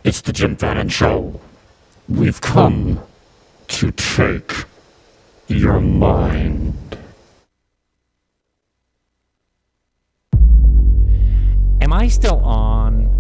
It's the Jim Fannon Show. We've come to take your mind. Am I still on?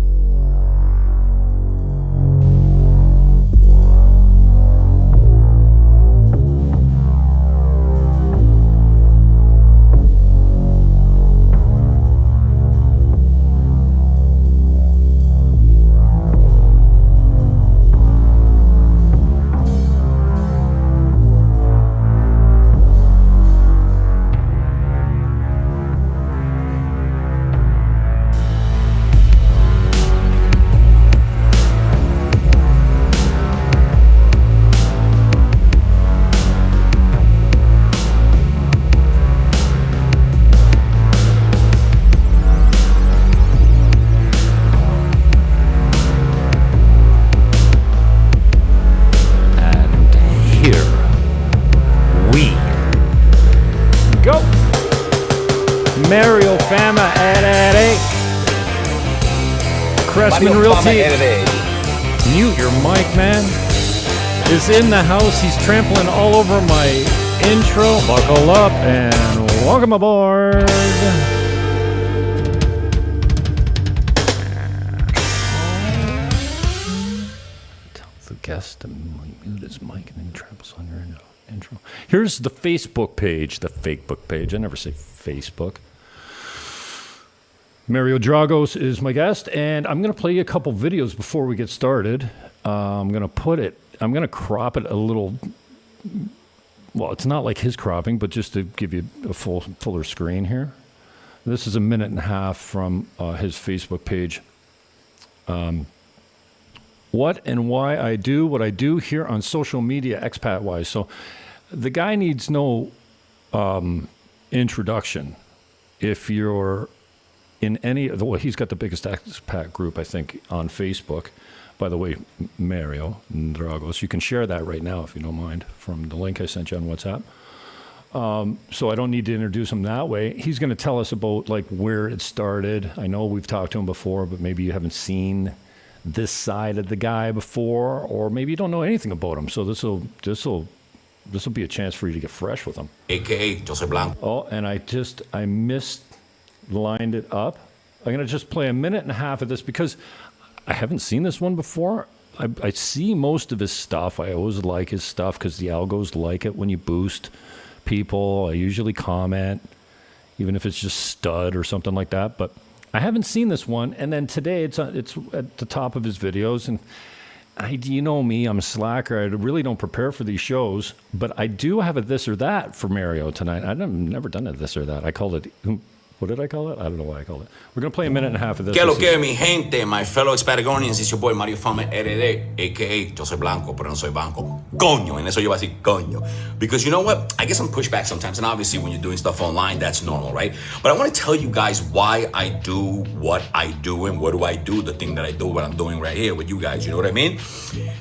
Fama at 8. Cressman Realty. Mute your mic, man. Is in the house. He's trampling all over my intro. Buckle up and welcome aboard. Tell the guest to mute his mic and then he tramples on your intro. Here's the Facebook page, the fake book page. I never say Facebook. Mario Dragos is my guest, and I'm going to play you a couple videos before we get started. I'm going to crop it a little. Well, it's not like his cropping, but just to give you a fuller screen here. This is a minute and a half from his Facebook page. What and why I do what I do here on social media, expat-wise. So the guy needs no introduction. If you're in any, well, he's got the biggest expat group, I think, on Facebook. By the way, Mario Dragos, you can share that right now if you don't mind from the link I sent you on WhatsApp. So I don't need to introduce him that way. He's going to tell us about like where it started. I know we've talked to him before, but maybe you haven't seen this side of the guy before, or maybe you don't know anything about him. So this will be a chance for you to get fresh with him. AKA Jose Blanco. Oh, and I lined it up. I'm going to just play a minute and a half of this because I haven't seen this one before. I see most of his stuff. I always like his stuff because the algos like it when you boost people. I usually comment, even if it's just stud or something like that. But I haven't seen this one. And then today it's at the top of his videos. And you know me, I'm a slacker. I really don't prepare for these shows. But I do have a this or that for Mario tonight. I've never done a this or that. I called it... What did I call it? I don't know why I called it. We're going to play a minute and a half of this. Que lo que mi gente, my fellow Patagonians, it's your boy Mario Fama RD, a.k.a. Jose Blanco, pero no soy banco. Coño, en eso yo voy a decir coño. Because you know what? I get some pushback sometimes, and obviously when you're doing stuff online, that's normal, right? But I want to tell you guys why I do what I do and what do I do, the thing that I do, what I'm doing right here with you guys, you know what I mean?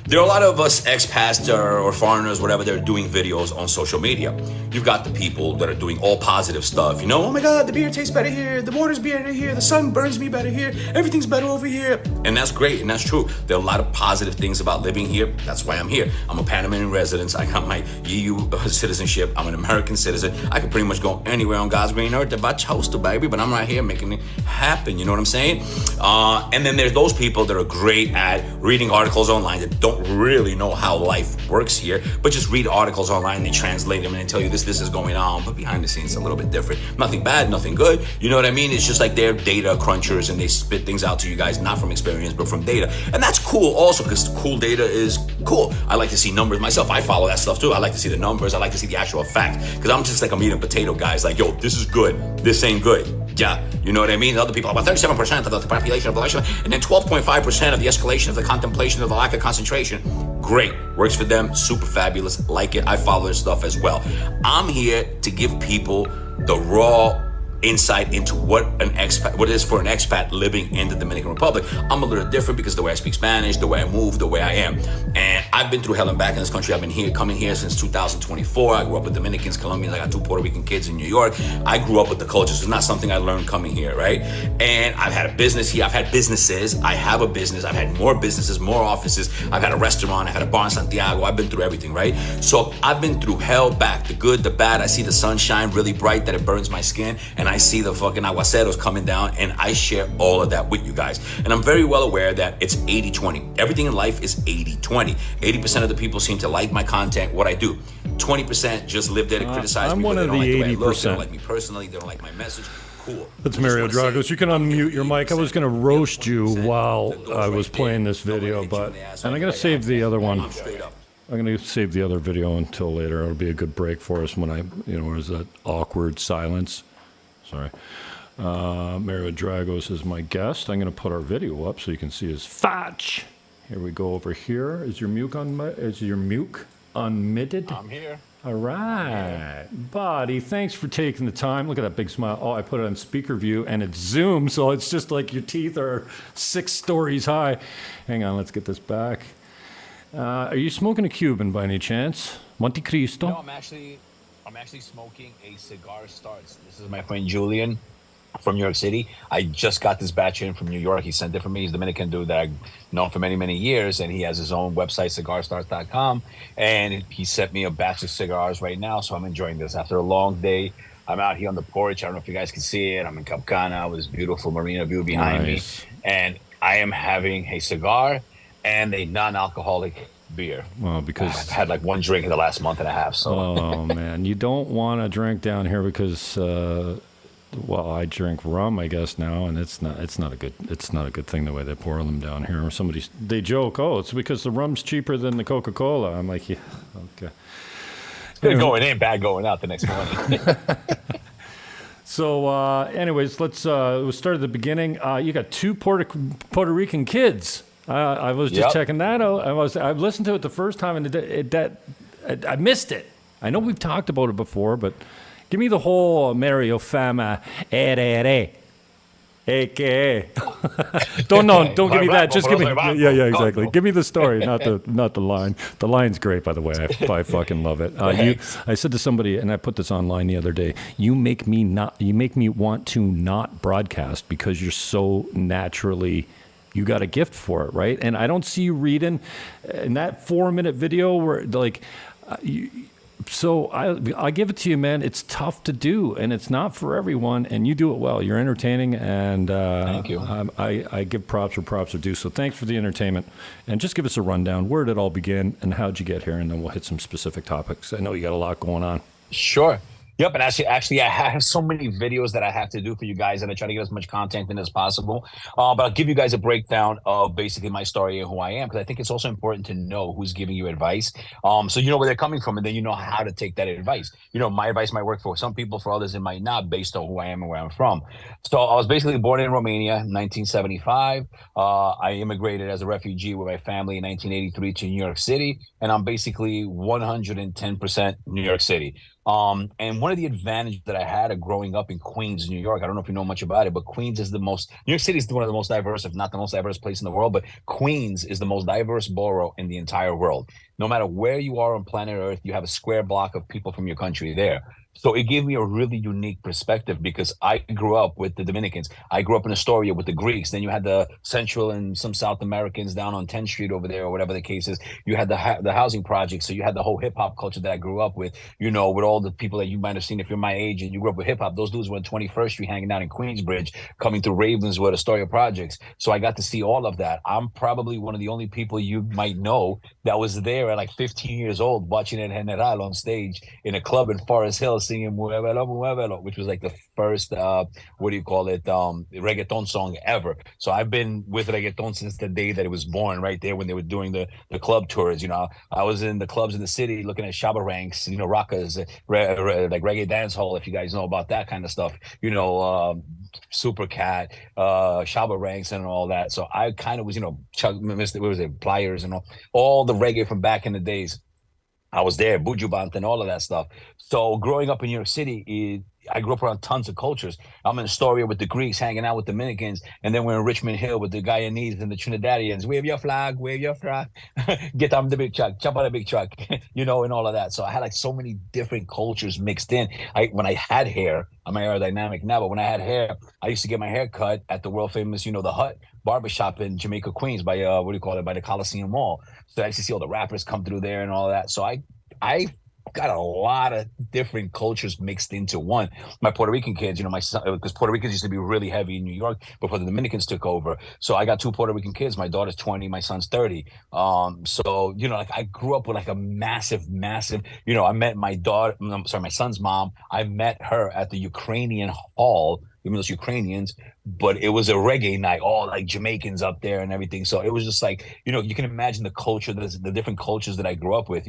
There are a lot of us expats or foreigners, whatever, they're doing videos on social media. You've got the people that are doing all positive stuff, you know? Oh my God, the beer tastes better here, the water's better here, the sun burns me better here, everything's better over here. And that's great, and that's true. There are a lot of positive things about living here. That's why I'm here. I'm a Panamanian resident. I got my EU citizenship. I'm an American citizen. I can pretty much go anywhere on God's green earth if I chose to, baby, but I'm right here making it happen, you know what I'm saying? And then there's those people that are great at reading articles online that don't really know how life works here, but just read articles online, they translate them and they tell you this is going on, but behind the scenes it's a little bit different. Nothing bad, nothing good. You know what I mean? It's just like they're data crunchers and they spit things out to you guys, not from experience, but from data. And that's cool also because cool data is cool. I like to see numbers myself. I follow that stuff too. I like to see the numbers. I like to see the actual fact because I'm just like a meat and potato guy. It's like, yo, this is good. This ain't good. Yeah, you know what I mean? Other people, about 37% of the population of the election, and then 12.5% of the escalation of the contemplation of the lack of concentration. Great. Works for them. Super fabulous. Like it. I follow their stuff as well. I'm here to give people the raw insight into what it is for an expat living in the Dominican Republic. I'm a little different because the way I speak Spanish, the way I move, the way I am. And I've been through hell and back in this country. I've been coming here since 2024. I grew up with Dominicans, Colombians. I got 2 Puerto Rican kids in New York. I grew up with the culture. So it's not something I learned coming here, right? And I've had a business here. I've had businesses. I have a business. I've had more businesses, more offices. I've had a restaurant. I've had a bar in Santiago. I've been through everything, right? So I've been through hell, back, the good, the bad. I see the sunshine really bright that it burns my skin, and I see the fucking aguaceros coming down, and I share all of that with you guys. And I'm very well aware that it's 80-20. Everything in life is 80-20. 80% of the people seem to like my content, what I do. 20% just live there to criticize I'm me. one They of don't the like the way I look. They 80%. don't like me personally. They don't like my message. Cool. That's I just Mario wanna say, Dragos. You can I'm unmute your mic. I was going to roast you while I was playing this video, but and I'm going to save the other one. I'm going to save the other video until later. It'll be a good break for us when there's that awkward silence. Sorry. Mario Dragos is my guest. I'm going to put our video up so you can see his fetch. Here we go over here. Is your muke unmuted? I'm here. All right. Buddy, thanks for taking the time. Look at that big smile. Oh, I put it on speaker view and it's Zoom, so it's just like your teeth are 6 stories high. Hang on, let's get this back. Are you smoking a Cuban by any chance? Monte Cristo? No, I'm actually smoking a cigar starts. This is my friend Julian from New York City. I just got this batch in from New York. He sent it for me. He's a Dominican dude that I've known for many, many years, and he has his own website, cigarstarts.com, and he sent me a batch of cigars right now, so I'm enjoying this. After a long day, I'm out here on the porch. I don't know if you guys can see it. I'm in Cap Cana with this beautiful marina view behind me, and I am having a cigar and a non-alcoholic beer. Well, because I've had like 1 drink in the last month and a half. So, oh man, you don't want to drink down here because, well, I drink rum, I guess now, and it's not a good thing the way they pour them down here. Or they joke, oh, it's because the rum's cheaper than the Coca-Cola. I'm like, yeah, okay. good going in, bad going out the next morning. So, anyways, we'll start at the beginning. You got 2 Puerto Rican kids. I was just checking that out. I listened to it the first time, and I missed it. I know we've talked about it before, but give me the whole Mario Fama, AKA. Don't give me that. Just give me, yeah, exactly. Give me the story, not the line. The line's great, by the way. I fucking love it. I said to somebody, and I put this online the other day. You make me want to not broadcast because you're so naturally. You got a gift for it, right? And I don't see you reading in that 4-minute video where so I give it to you, man. It's tough to do, and it's not for everyone. And you do it well. You're entertaining, and thank you. I give props where props are due. So thanks for the entertainment, and just give us a rundown. Where did it all begin, and how'd you get here? And then we'll hit some specific topics. I know you got a lot going on. Sure. Yep, and actually, I have so many videos that I have to do for you guys, and I try to get as much content in as possible. But I'll give you guys a breakdown of basically my story and who I am, because I think it's also important to know who's giving you advice. So you know where they're coming from, and then you know how to take that advice. You know, my advice might work for some people, for others it might not, based on who I am and where I'm from. So I was basically born in Romania in 1975. I immigrated as a refugee with my family in 1983 to New York City, and I'm basically 110% New York City. And one of the advantages that I had of growing up in Queens, New York, I don't know if you know much about it, but Queens is New York City is one of the most diverse, if not the most diverse place in the world, but Queens is the most diverse borough in the entire world. No matter where you are on planet Earth, you have a square block of people from your country there. So it gave me a really unique perspective because I grew up with the Dominicans. I grew up in Astoria with the Greeks. Then you had the Central and some South Americans down on 10th Street over there, or whatever the case is. You had the housing project. So you had the whole hip hop culture that I grew up with, you know, with all the people that you might have seen if you're my age and you grew up with hip hop. Those dudes were on 21st Street hanging out in Queensbridge, coming through Ravenswood, Astoria projects. So I got to see all of that. I'm probably one of the only people you might know that was there at like 15 years old watching El General on stage in a club in Forest Hill singing Muévelo, Muévelo, which was like the first, reggaeton song ever. So I've been with reggaeton since the day that it was born, right there when they were doing the club tours. You know, I was in the clubs in the city looking at Shabba Ranks, you know, rockers, like reggae dance hall, if you guys know about that kind of stuff, you know, Super Cat, Shabba Ranks and all that. So I kind of was, you know, Pliers and all the reggae from back in the days. I was there, Buju Bant and all of that stuff. So growing up in New York City, I grew up around tons of cultures. I'm in Astoria with the Greeks, hanging out with Dominicans, and then we're in Richmond Hill with the Guyanese and the Trinidadians. Wave your flag, wave your flag. Get on the big truck, jump on the big truck, and all of that. So I had like so many different cultures mixed in. When I had hair, I'm aerodynamic now, but when I had hair, I used to get my hair cut at the world famous, the Hut barbershop in Jamaica, Queens, by by the Coliseum Mall. So I used to see all the rappers come through there and all that. So I got a lot of different cultures mixed into one. My Puerto Rican kids, my son, because Puerto Ricans used to be really heavy in New York before the Dominicans took over. So I got 2 Puerto Rican kids. My daughter's 20, my son's 30. So like I grew up with like a massive, I met my son's mom. I met her at the Ukrainian hall, even though it's Ukrainians, but it was a reggae night, all like Jamaicans up there and everything. So it was just like, you can imagine the culture, the different cultures that I grew up with,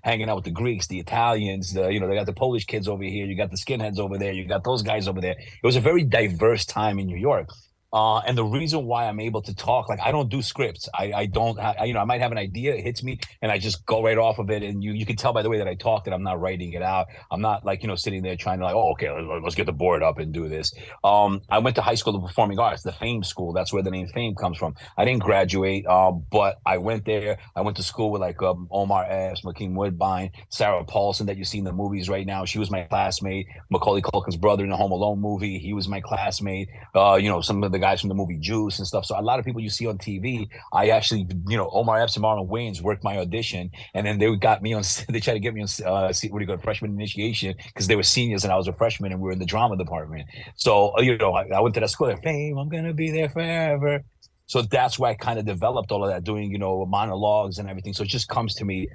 hanging out with the Greeks, the Italians, they got the Polish kids over here, you got the skinheads over there, you got those guys over there. It was a very diverse time in New York. And the reason why I'm able to talk, like I don't do scripts. I don't, I might have an idea, it hits me, and I just go right off of it. And you can tell by the way that I talk that I'm not writing it out. I'm not like, sitting there trying to like, oh, okay, let's get the board up and do this. I went to high school of performing arts, the Fame School. That's where the name Fame comes from. I didn't graduate, but I went there. I went to school with like Omar Epps, Makeem Woodbine, Sarah Paulson that you see in the movies right now. She was my classmate. Macaulay Culkin's brother in the Home Alone movie. He was my classmate. Some of the guys from the movie Juice and stuff. So a lot of people you see on TV, I actually, Omar Epps and Marlon Wayans worked my audition, and then they got me on. They tried to get me on freshman initiation because they were seniors and I was a freshman and we were in the drama department. So I went to that school. Fame, I'm gonna be there forever. So that's where I kind of developed all of that, doing monologues and everything. So it just comes to me.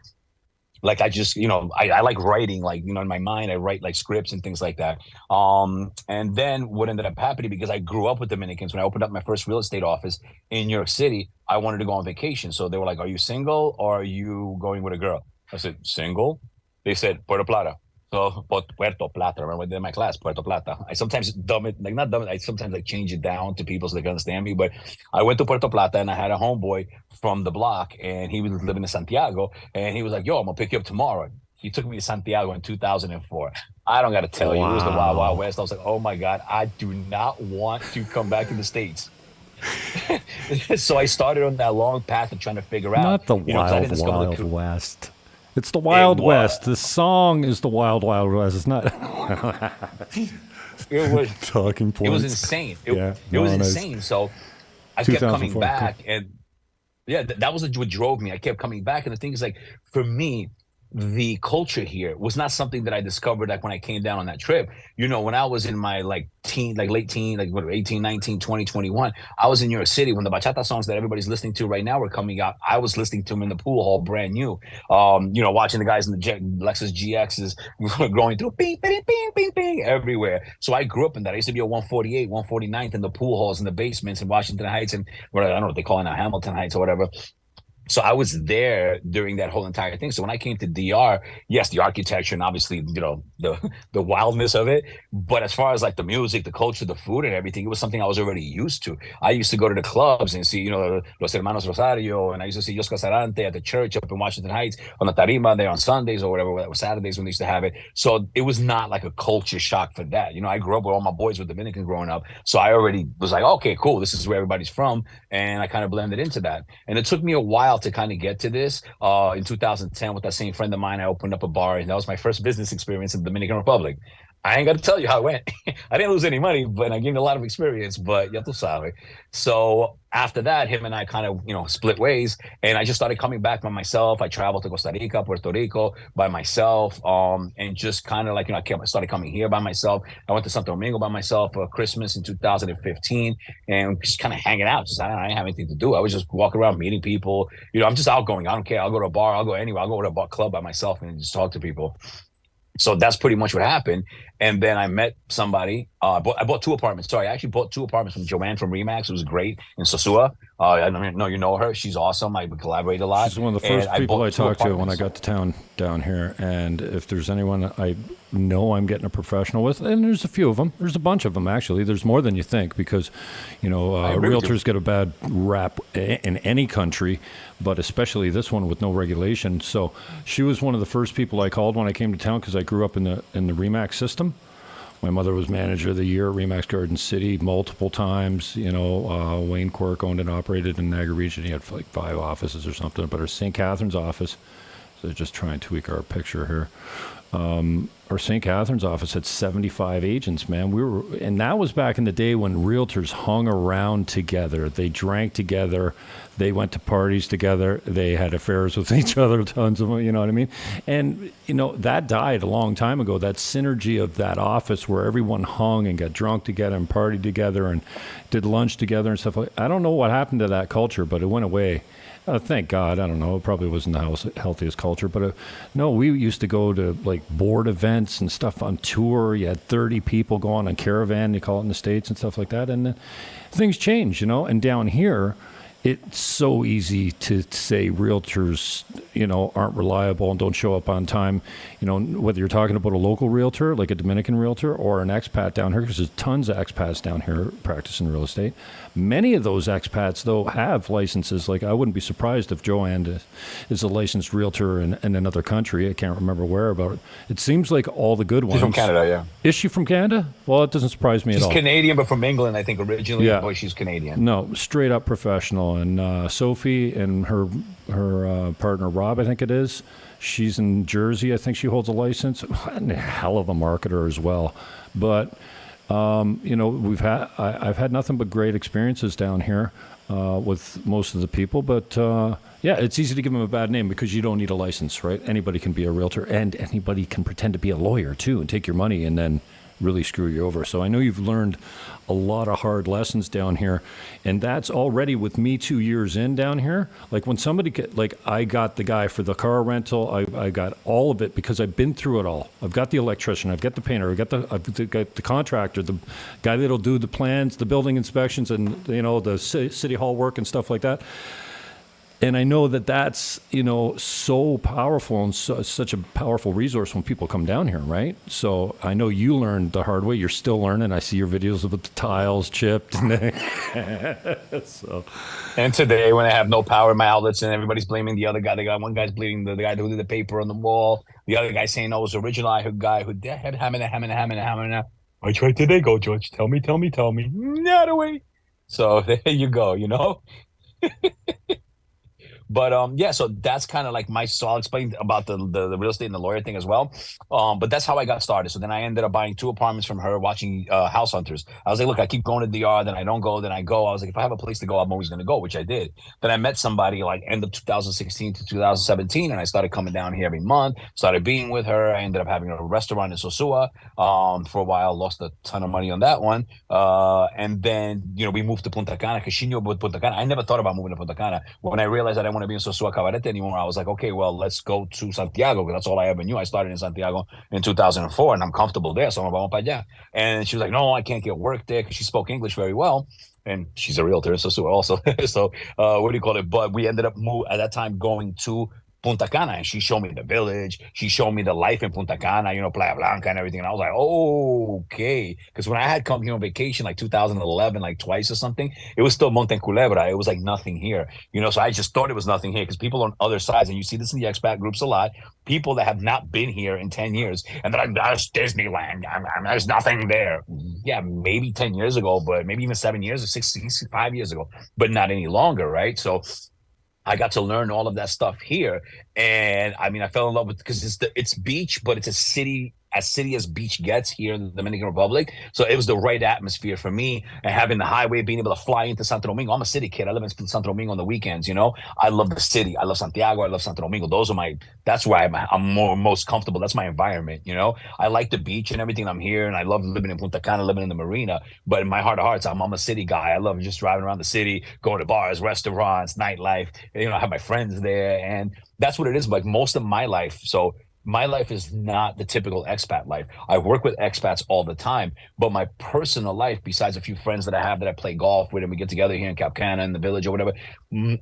Like I just, I like writing, like, in my mind, I write like scripts and things like that. And then what ended up happening, because I grew up with Dominicans, when I opened up my first real estate office in New York City, I wanted to go on vacation. So they were like, are you single or are you going with a girl? I said, single. They said, Puerto Plata. So Puerto Plata, remember they did my class, Puerto Plata. I sometimes I sometimes like change it down to people so they can understand me. But I went to Puerto Plata and I had a homeboy from the block, and he was living in Santiago, and he was like, yo, I'm gonna pick you up tomorrow. He took me to Santiago in 2004. I don't gotta tell you, it was the Wild Wild West. I was like, oh my God, I do not want to come back to the States. So I started on that long path of trying to figure out. Not the Wild West. It's the Wild West. The song is the Wild Wild West. It's not. It was talking points. It was insane. It was insane. So I kept coming back, and that was what drove me. I kept coming back, and the thing is, like, for me, the culture here was not something that I discovered like when I came down on that trip. When I was in my late teen, like 18, 19, 20, 21, I was in New York City when the bachata songs that everybody's listening to right now were coming out. I was listening to them in the pool hall, brand new. Watching the guys in the Lexus GXs going through bing, bing, bing, bing, bing everywhere. So I grew up in that. I used to be at 148, 149th in the pool halls in the basements in Washington Heights, and I don't know what they call it now, Hamilton Heights or whatever. So I was there during that whole entire thing. So when I came to DR, yes, the architecture and obviously, the wildness of it. But as far as like the music, the culture, the food and everything, it was something I was already used to. I used to go to the clubs and see, Los Hermanos Rosario, and I used to see Jos Casarante at the church up in Washington Heights on the Tarima there on Sundays or whatever, or Saturdays when they used to have it. So it was not like a culture shock for that. I grew up with all my boys with Dominican growing up. So I already was like, okay, cool. This is where everybody's from. And I kind of blended into that. And it took me a while to kind of get to this. In 2010, with that same friend of mine, I opened up a bar, and that was my first business experience in the Dominican Republic. I ain't got to tell you how it went. I didn't lose any money, but I gained a lot of experience, but ya tu sabes. So after that, him and I kind of, split ways, and I just started coming back by myself. I traveled to Costa Rica, Puerto Rico by myself, and just kind of like, I started coming here by myself. I went to Santo Domingo by myself for Christmas in 2015, and just kind of hanging out. I didn't have anything to do. I was just walking around meeting people. I'm just outgoing. I don't care. I'll go to a bar. I'll go anywhere. I'll go to a bar club by myself and just talk to people. So that's pretty much what happened. And then I met somebody. I bought 2 apartments. Sorry, I actually bought 2 apartments from Joanne from Remax. It was great in Sosua. I don't know you know her. She's awesome. I collaborate a lot. She's one of the first people I talked to when I got to town down here. And if there's anyone I know I'm getting a professional with, and there's a few of them. There's a bunch of them, actually. There's more than you think because, realtors get a bad rap in any country, but especially this one with no regulation. So she was one of the first people I called when I came to town because I grew up in the Remax system. My mother was manager of the year at Remax Garden City multiple times. Wayne Quirk owned and operated in Niagara region. He had like 5 offices or something. But our St. Catharines office, so just try and tweak our picture here. Our St. Catharines office had 75 agents, man. And that was back in the day when realtors hung around together. They drank together. They went to parties together. They had affairs with each other, tons of them, you know what I mean? And, that died a long time ago, that synergy of that office where everyone hung and got drunk together and partied together and did lunch together and stuff like that. I don't know what happened to that culture, but it went away. Thank God. I don't know. It probably wasn't the healthiest culture, but no, we used to go to like board events and stuff on tour. You had 30 people going on caravan, you call it in the States and stuff like that. And then things change, and down here, it's so easy to say realtors, aren't reliable and don't show up on time. Whether you're talking about a local realtor, like a Dominican realtor, or an expat down here, because there's tons of expats down here practicing real estate. Many of those expats, though, have licenses. Like, I wouldn't be surprised if Joanne is a licensed realtor in another country. I can't remember where, but it seems like all the good ones. She's from Canada, yeah. Is she from Canada? Well, it doesn't surprise me at all. She's Canadian, but from England, I think, originally. Yeah. Boy, she's Canadian. No, straight up professional. And Sophie and her partner, Rob, I think it is, she's in Jersey. I think she holds a license. And a hell of a marketer as well. But I've had nothing but great experiences down here with most of the people. But it's easy to give them a bad name because you don't need a license, right? Anybody can be a realtor, and anybody can pretend to be a lawyer too and take your money and then really screw you over. So I know you've learned a lot of hard lessons down here, and that's already with me 2 years in down here. Like when somebody I got the guy for the car rental, I got all of it because I've been through it all. I've got the electrician, I've got the painter, I've got the contractor, the guy that'll do the plans, the building inspections, and the city hall work and stuff like that. And I know that that's, so powerful and such a powerful resource when people come down here, right? So I know you learned the hard way. You're still learning. I see your videos of the tiles chipped. So. And today, when I have no power in my outlets and everybody's blaming the other guy, one guy's blaming the guy who did the paper on the wall. The other guy saying, no, it was the original guy who had hammer. Which way did they go, George? Tell me. Not away. So there you go, But so that's kind of like so I'll explain about the real estate and the lawyer thing as well. But that's how I got started. So then I ended up buying 2 apartments from her, watching House Hunters. I was like, look, I keep going to DR, then I don't go, then I go. I was like, if I have a place to go, I'm always going to go, which I did. Then I met somebody like end of 2016 to 2017, and I started coming down here every month, started being with her. I ended up having a restaurant in Sosua for a while, lost a ton of money on that one. And then, we moved to Punta Cana because she knew about Punta Cana. I never thought about moving to Punta Cana. When I realized I didn't want to be in Sosua Cabarete anymore, I was like, okay, well, let's go to Santiago, because that's all I ever knew. I started in Santiago in 2004, and I'm comfortable there, so I'm vamos para allá. And she was like, no, I can't get work there, because she spoke English very well, and she's a realtor in Sosua also. So what do you call it? But we ended up at that time going to Punta Cana, and she showed me the village. She showed me the life in Punta Cana, Playa Blanca and everything. And I was like, oh, okay. Because when I had come here on vacation, like 2011, like twice or something, it was still Monte Culebra. It was like nothing here, So I just thought it was nothing here because people on other sides, and you see this in the expat groups a lot, people that have not been here in 10 years, and they're like, that's Disneyland. There's nothing there. Yeah, maybe 10 years ago, but maybe even 7 years or 5 years ago, but not any longer, right? So I got to learn all of that stuff here. And I fell in love with, because it's beach, but it's a city as beach gets here in the Dominican Republic. So it was the right atmosphere for me, and having the highway, being able to fly into Santo Domingo. I'm a city kid. I live in Santo Domingo on the weekends, I love the city. I love Santiago. I love Santo Domingo. That's where I'm most comfortable. That's my environment, I like the beach and everything. I'm here, and I love living in Punta Cana, living in the marina. But in my heart of hearts, I'm a city guy. I love just driving around the city, going to bars, restaurants, nightlife. I have my friends there, and that's what it is. Like most of my life. So my life is not the typical expat life. I work with expats all the time, but my personal life, besides a few friends that I have that I play golf with and we get together here in Cap Cana in the village or whatever,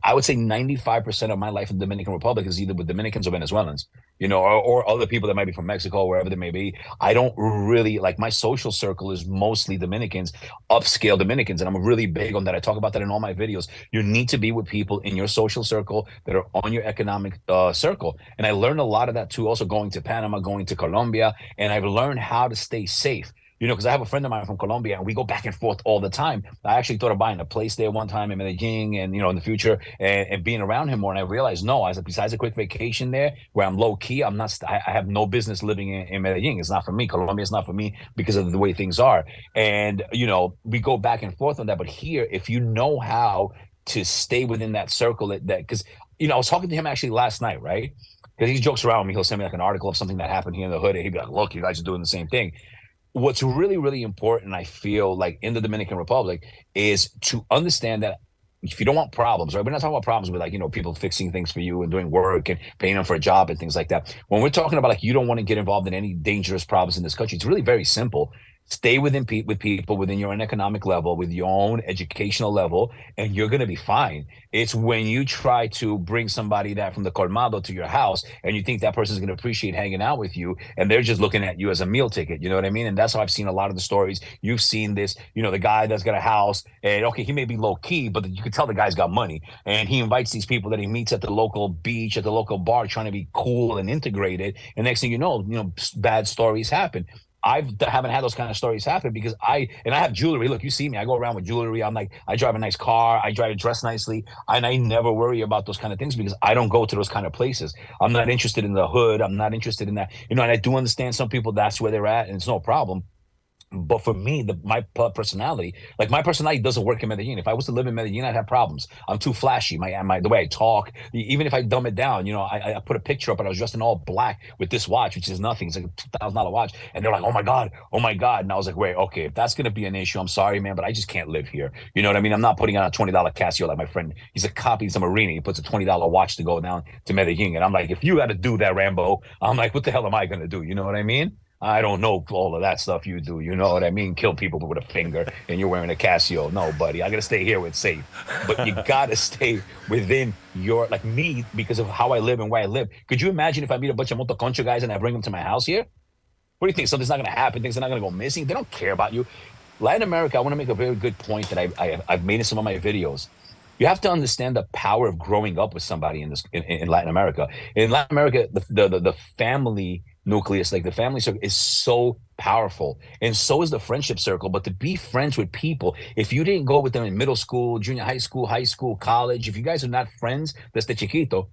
I would say 95% of my life in the Dominican Republic is either with Dominicans or Venezuelans, or other people that might be from Mexico, wherever they may be. I don't really, my social circle is mostly Dominicans, upscale Dominicans, and I'm really big on that. I talk about that in all my videos. You need to be with people in your social circle that are on your economic circle. And I learned a lot of that too, also going to Panama, going to Colombia, and I've learned how to stay safe. because I have a friend of mine from Colombia and we go back and forth all the time. I actually thought of buying a place there one time in Medellin and, in the future and being around him more. And I realized, no, I said, besides a quick vacation there where I'm low key, I have no business living in Medellin. It's not for me. Colombia is not for me because of the way things are. And, we go back and forth on that. But here, if you know how to stay within that circle because, I was talking to him actually last night, right? Because he jokes around with me. He'll send me like an article of something that happened here in the hood. And he'd be like, look, you guys are doing the same thing. What's really, really important, I feel like in the Dominican Republic, is to understand that if you don't want problems, right? We're not talking about problems with like, people fixing things for you and doing work and paying them for a job and things like that. When we're talking about like, you don't want to get involved in any dangerous problems in this country, it's really very simple. Stay with people within your own economic level, with your own educational level, and you're going to be fine. It's when you try to bring somebody that from the colmado to your house and you think that person's going to appreciate hanging out with you and they're just looking at you as a meal ticket. You know what I mean? And that's how I've seen a lot of the stories. You've seen this, the guy that's got a house and okay, he may be low key, but you can tell the guy's got money and he invites these people that he meets at the local beach, at the local bar, trying to be cool and integrated. And next thing you know, bad stories happen. I haven't had those kind of stories happen because I have jewelry. Look, you see me, I go around with jewelry. I drive a nice car. I drive to dress nicely. And I never worry about those kind of things because I don't go to those kind of places. I'm not interested in the hood. I'm not interested in that. And I do understand some people, that's where they're at and it's no problem. But for me, my personality doesn't work in Medellin. If I was to live in Medellin, I'd have problems. I'm too flashy. The way I talk, even if I dumb it down, I put a picture up and I was dressed in all black with this watch, which is nothing. It's like a $2,000 watch. And they're like, oh my God. And I was like, wait, okay, if that's going to be an issue, I'm sorry, man, but I just can't live here. You know what I mean? I'm not putting on a $20 Casio like my friend. He's a cop. He's a Marine. He puts a $20 watch to go down to Medellin. And I'm like, if you got to do that, Rambo, I'm like, what the hell am I going to do? You know what I mean? I don't know all of that stuff you do. You know what I mean? Kill people with a finger and you're wearing a Casio. No, buddy, I got to stay here with safe. But you got to stay within like me because of how I live and where I live. Could you imagine if I meet a bunch of motoconcho guys and I bring them to my house here? What do you think? Something's not going to happen. Things are not going to go missing. They don't care about you. Latin America, I want to make a very good point that I've made in some of my videos. You have to understand the power of growing up with somebody in Latin America. In Latin America, the family nucleus, like the family circle, is so powerful, and so is the friendship circle. But to be friends with people, if you didn't go with them in middle school, junior high school, college, if you guys are not friends desde chiquito,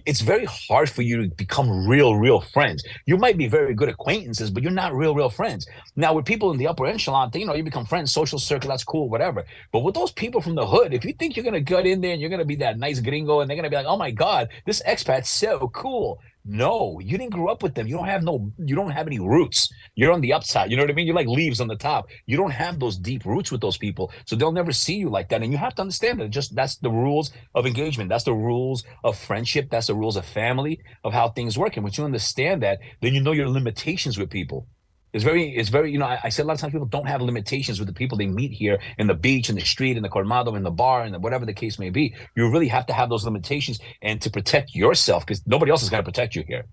it's very hard for you to become real friends. You might be very good acquaintances, but you're not real friends. Now, with people in the upper echelon, you become friends, social circle, that's cool, whatever. But with those people from the hood, if you think you're going to get in there and you're going to be that nice gringo and they're going to be like, oh my God, this expat's so cool. No, you didn't grow up with them. You don't have any roots. You're on the upside. You know what I mean? You're like leaves on the top. You don't have those deep roots with those people. So they'll never see you like that. And you have to understand that that's the rules of engagement. That's the rules of friendship. That's the rules of family, of how things work. And once you understand that, then you know your limitations with people. It's very, I said a lot of times people don't have limitations with the people they meet here in the beach, in the street, in the colmado, in the bar, and whatever the case may be. You really have to have those limitations and to protect yourself because nobody else is going to protect you here.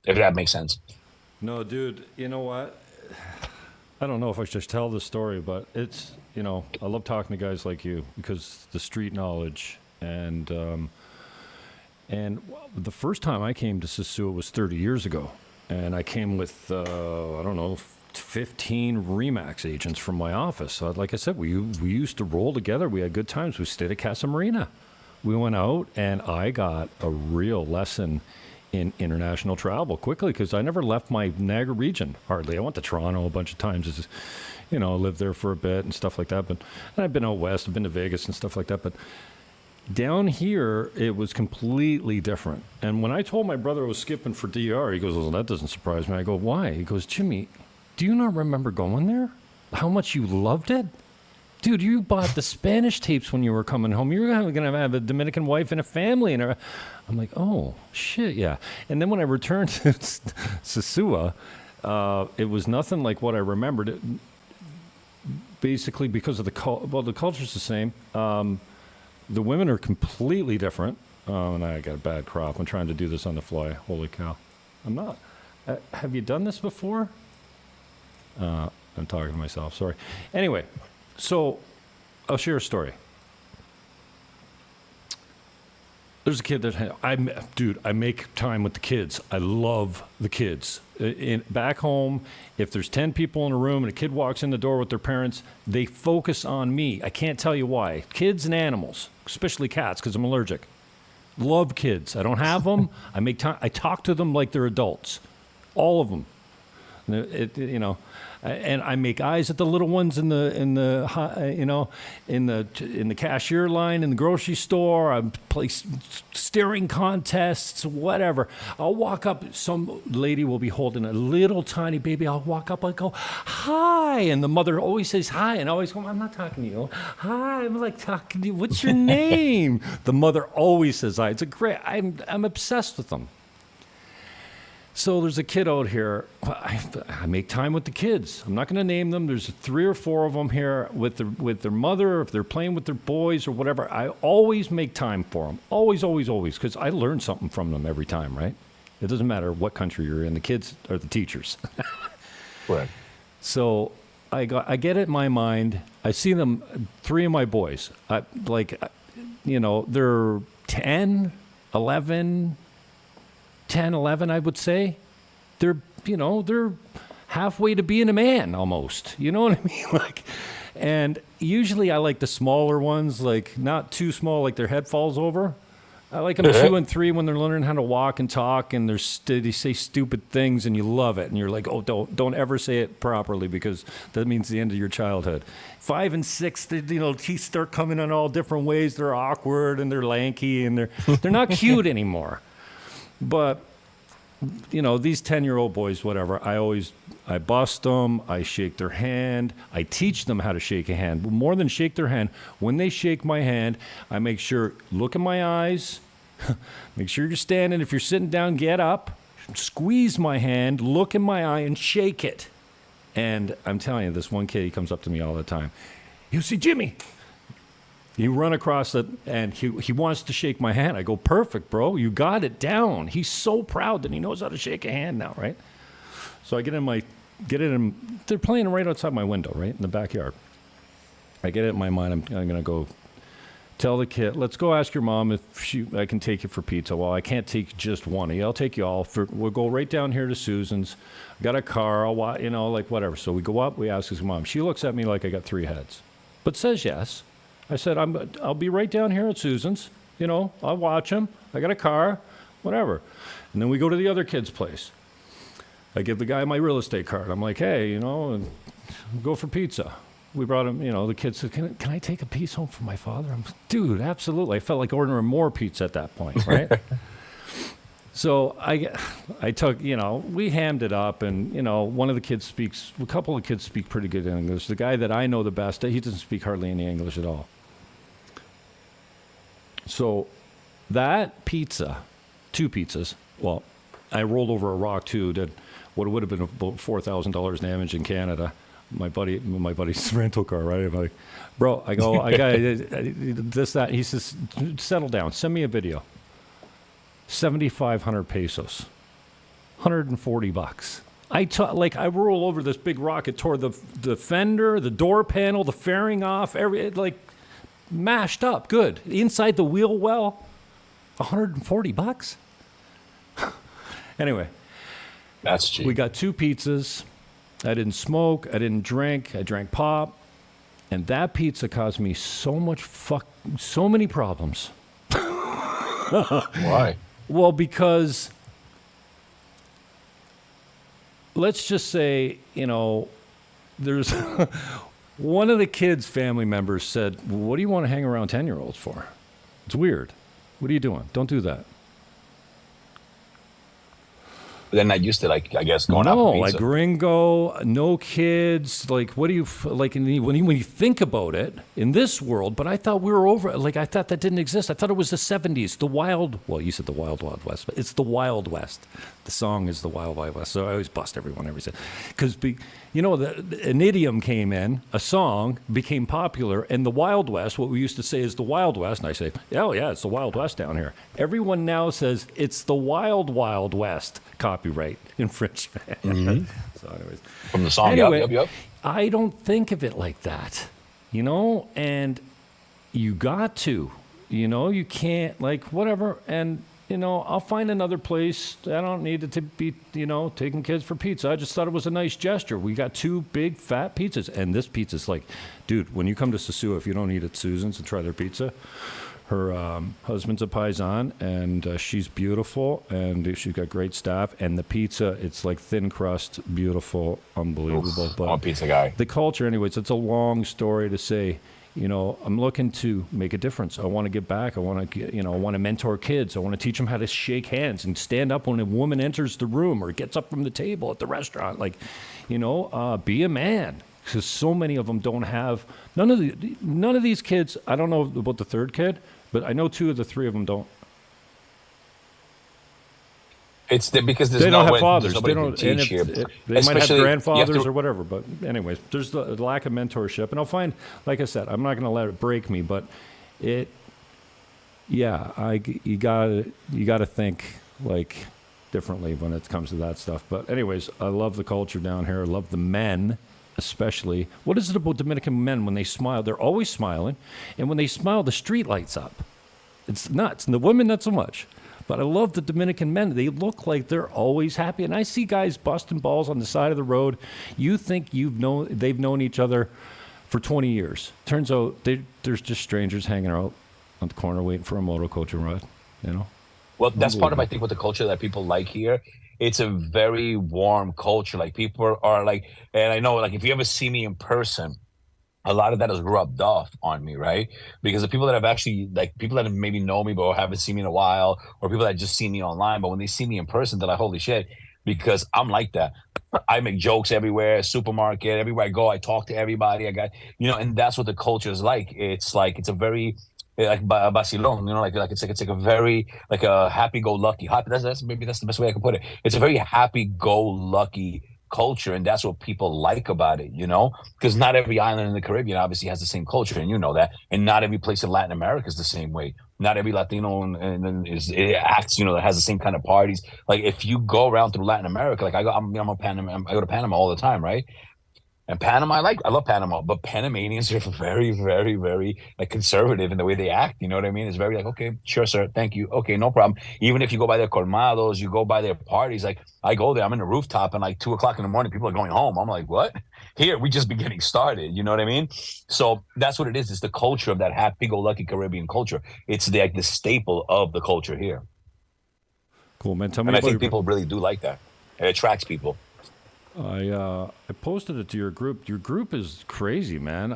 If that makes sense. No, dude, you know what? I don't know if I should tell this story, but it's, I love talking to guys like you because the street knowledge and the first time I came to Sosua was 30 years ago. And I came with, 15 Remax agents from my office. So like I said, we used to roll together. We had good times. We stayed at Casa Marina. We went out, and I got a real lesson in international travel quickly because I never left my Niagara region, hardly. I went to Toronto a bunch of times, lived there for a bit and stuff like that. And I've been out west. I've been to Vegas and stuff like that. But down here, it was completely different. And when I told my brother I was skipping for DR, he goes, well, that doesn't surprise me. I go, why? He goes, Jimmy, do you not remember going there? How much you loved it? Dude, you bought the Spanish tapes when you were coming home. You were going to have a Dominican wife and a family. And I'm like, oh, shit, yeah. And then when I returned to Sosua, it was nothing like what I remembered. Basically, because of the culture's the same. The women are completely different. Oh, and I got a bad crop. I'm trying to do this on the fly. Holy cow. I'm not. Have you done this before? I'm talking to myself. Sorry. Anyway, so I'll share a story. There's a kid that I make time with the kids. I love the kids. Back home, if there's 10 people in a room and a kid walks in the door with their parents, they focus on me. I can't tell you why. Kids and animals, especially cats, because I'm allergic. Love kids. I don't have them. I make time. I talk to them like they're adults, all of them. And I make eyes at the little ones in the cashier line in the grocery store. I play staring contests, whatever. I'll walk up. Some lady will be holding a little tiny baby. I'll walk up. I go, hi, and the mother always says hi, and I always go, I'm not talking to you. Hi, I'm like talking to you. What's your name? The mother always says hi. It's a great. I'm obsessed with them. So there's a kid out here. I make time with the kids. I'm not going to name them. There's 3 or 4 of them here with their mother, if they're playing with their boys or whatever. I always make time for them. Always, always, always, because I learn something from them every time, right? It doesn't matter what country you're in. The kids are the teachers. Right. So I get it in my mind. I see them, 3 of my boys. They're 10, 11, I would say. They're halfway to being a man almost. You know what I mean? And usually I like the smaller ones, like not too small, like their head falls over. I like them 2 and 3 when they're learning how to walk and talk, and they say stupid things, and you love it, and you're like, oh, don't ever say it properly because that means the end of your childhood. 5 and 6, teeth start coming in all different ways. They're awkward and they're lanky and they're not cute anymore. But, these 10-year-old boys, whatever, I bust them, I shake their hand, I teach them how to shake a hand. But more than shake their hand, when they shake my hand, I make sure, look in my eyes, make sure you're standing. If you're sitting down, get up, squeeze my hand, look in my eye, and shake it. And I'm telling you, this one kid, he comes up to me all the time. You see, Jimmy. You run across it, and he wants to shake my hand. I go, perfect, bro. You got it down. He's so proud that he knows how to shake a hand now, right? So I get in. They're playing right outside my window, right, in the backyard. I get it in my mind. I'm going to go tell the kid, let's go ask your mom if I can take you for pizza. Well, I can't take just one. I'll take you all. We'll go right down here to Susan's. I got a car. Whatever. So we go up. We ask his mom. She looks at me like I got 3 heads, but says yes. I said, I'll be right down here at Susan's. I'll watch him. I got a car, whatever. And then we go to the other kid's place. I give the guy my real estate card. I'm like, hey, go for pizza. We brought him, the kid said, can I take a piece home for my father? I'm like, dude, absolutely. I felt like ordering more pizza at that point, right? So I took, we hammed it up, and, a couple of kids speak pretty good English. The guy that I know the best, he doesn't speak hardly any English at all. So that pizza, 2 pizzas, well, I rolled over a rock too, did what would have been about $4,000 damage in Canada. My buddy's rental car, right? I'm like, bro, I got this, that. He says, settle down, send me a video. 7,500 pesos, $140. I roll over this big rock. It tore the fender, the door panel, the fairing off, mashed up. Good. Inside the wheel well, $140. Anyway, that's cheap. We got 2 pizzas. I didn't smoke. I didn't drink. I drank pop, and that pizza caused me so many problems. Why? Well, because let's just say, there's one of the kids' family members said, what do you want to hang around 10-year-olds for? It's weird. What are you doing? Don't do that. They're not used to, I guess, going out for pizza. Like gringo, no kids. What do you when you think about it in this world? But I thought we were over. I thought that didn't exist. I thought it was the 70s. You said the Wild Wild West, but it's the Wild West. The song is the Wild Wild West. So I always bust everyone every time because an idiom came in, a song became popular, and the Wild West. What we used to say is the Wild West, and I say, oh yeah, it's the Wild West down here. Everyone now says it's the Wild Wild West. Copyright infringement. Mm-hmm. So anyways. From the song, yep. I don't think of it like that, and you got to. You know, you can't, like, whatever. And, you know, I'll find another place. I don't need it to be, you know, taking kids for pizza. I just thought it was a nice gesture. We got 2 big fat pizzas. And this pizza's like, dude, when you come to Sosua, if you don't eat at Susan's and try their pizza, her husband's a Paisan, and she's beautiful, and she's got great staff. And the pizza, it's like thin crust, beautiful, unbelievable. Oof, I'm a pizza guy. The culture, anyways, it's a long story to say. You know, I'm looking to make a difference. I want to give back. I want to, you know, I want to mentor kids. I want to teach them how to shake hands and stand up when a woman enters the room or gets up from the table at the restaurant. Like, you know, be a man. Because so many of them don't have, none of these kids, I don't know about the third kid, but I know 2 of the 3 of them don't. It's because they don't have fathers. They don't. Teach here. They might have grandfathers or whatever. But anyways, there's the lack of mentorship, and I'll find, like I said, I'm not going to let it break me, but you gotta think like differently when it comes to that stuff. But anyways, I love the culture down here. I love the men, especially. What is it about Dominican men when they smile? They're always smiling, and when they smile, the street lights up. It's nuts. And the women, not so much. But I love the Dominican men. They look like they're always happy. And I see guys busting balls on the side of the road. You think they've known each other for 20 years. Turns out there's just strangers hanging out on the corner waiting for a motoculture ride, you know? Well, that's part of, I think, what the culture that people like here. It's a very warm culture. Like, people are like, and I know, like, if you ever see me in person, a lot of that is rubbed off on me, right? Because the people that have actually, like, people that maybe know me but haven't seen me in a while, or people that just see me online, but when they see me in person, they're like, holy shit, because I'm like that. I make jokes everywhere, supermarket, everywhere I go, I talk to everybody. I got, you know, and that's what the culture is like. It's a very, like vacilón, you know, like it's like a very, like a happy-go-lucky. Maybe that's the best way I can put it. It's a very happy-go-lucky culture, and that's what people like about it, you know, because not every island in the Caribbean obviously has the same culture, and you know that, and not every place in Latin America is the same way. Not every Latino it acts, you know, that has the same kind of parties. Like, if you go around through Latin America, like I go to Panama all the time, right? And Panama, I love Panama, but Panamanians are very, very, very, like, conservative in the way they act. You know what I mean? It's very like, okay, sure, sir, thank you, okay, no problem. Even if you go by their colmados, you go by their parties. Like, I go there, I'm in the rooftop, and like 2:00 in the morning, people are going home. I'm like, what? Here, we just be getting started. You know what I mean? So that's what it is. It's the culture of that happy-go-lucky Caribbean culture. It's the staple of the culture here. Cool, man. Tell me. And I think people really do like that. It attracts people. I posted it to your group. Your group is crazy, man.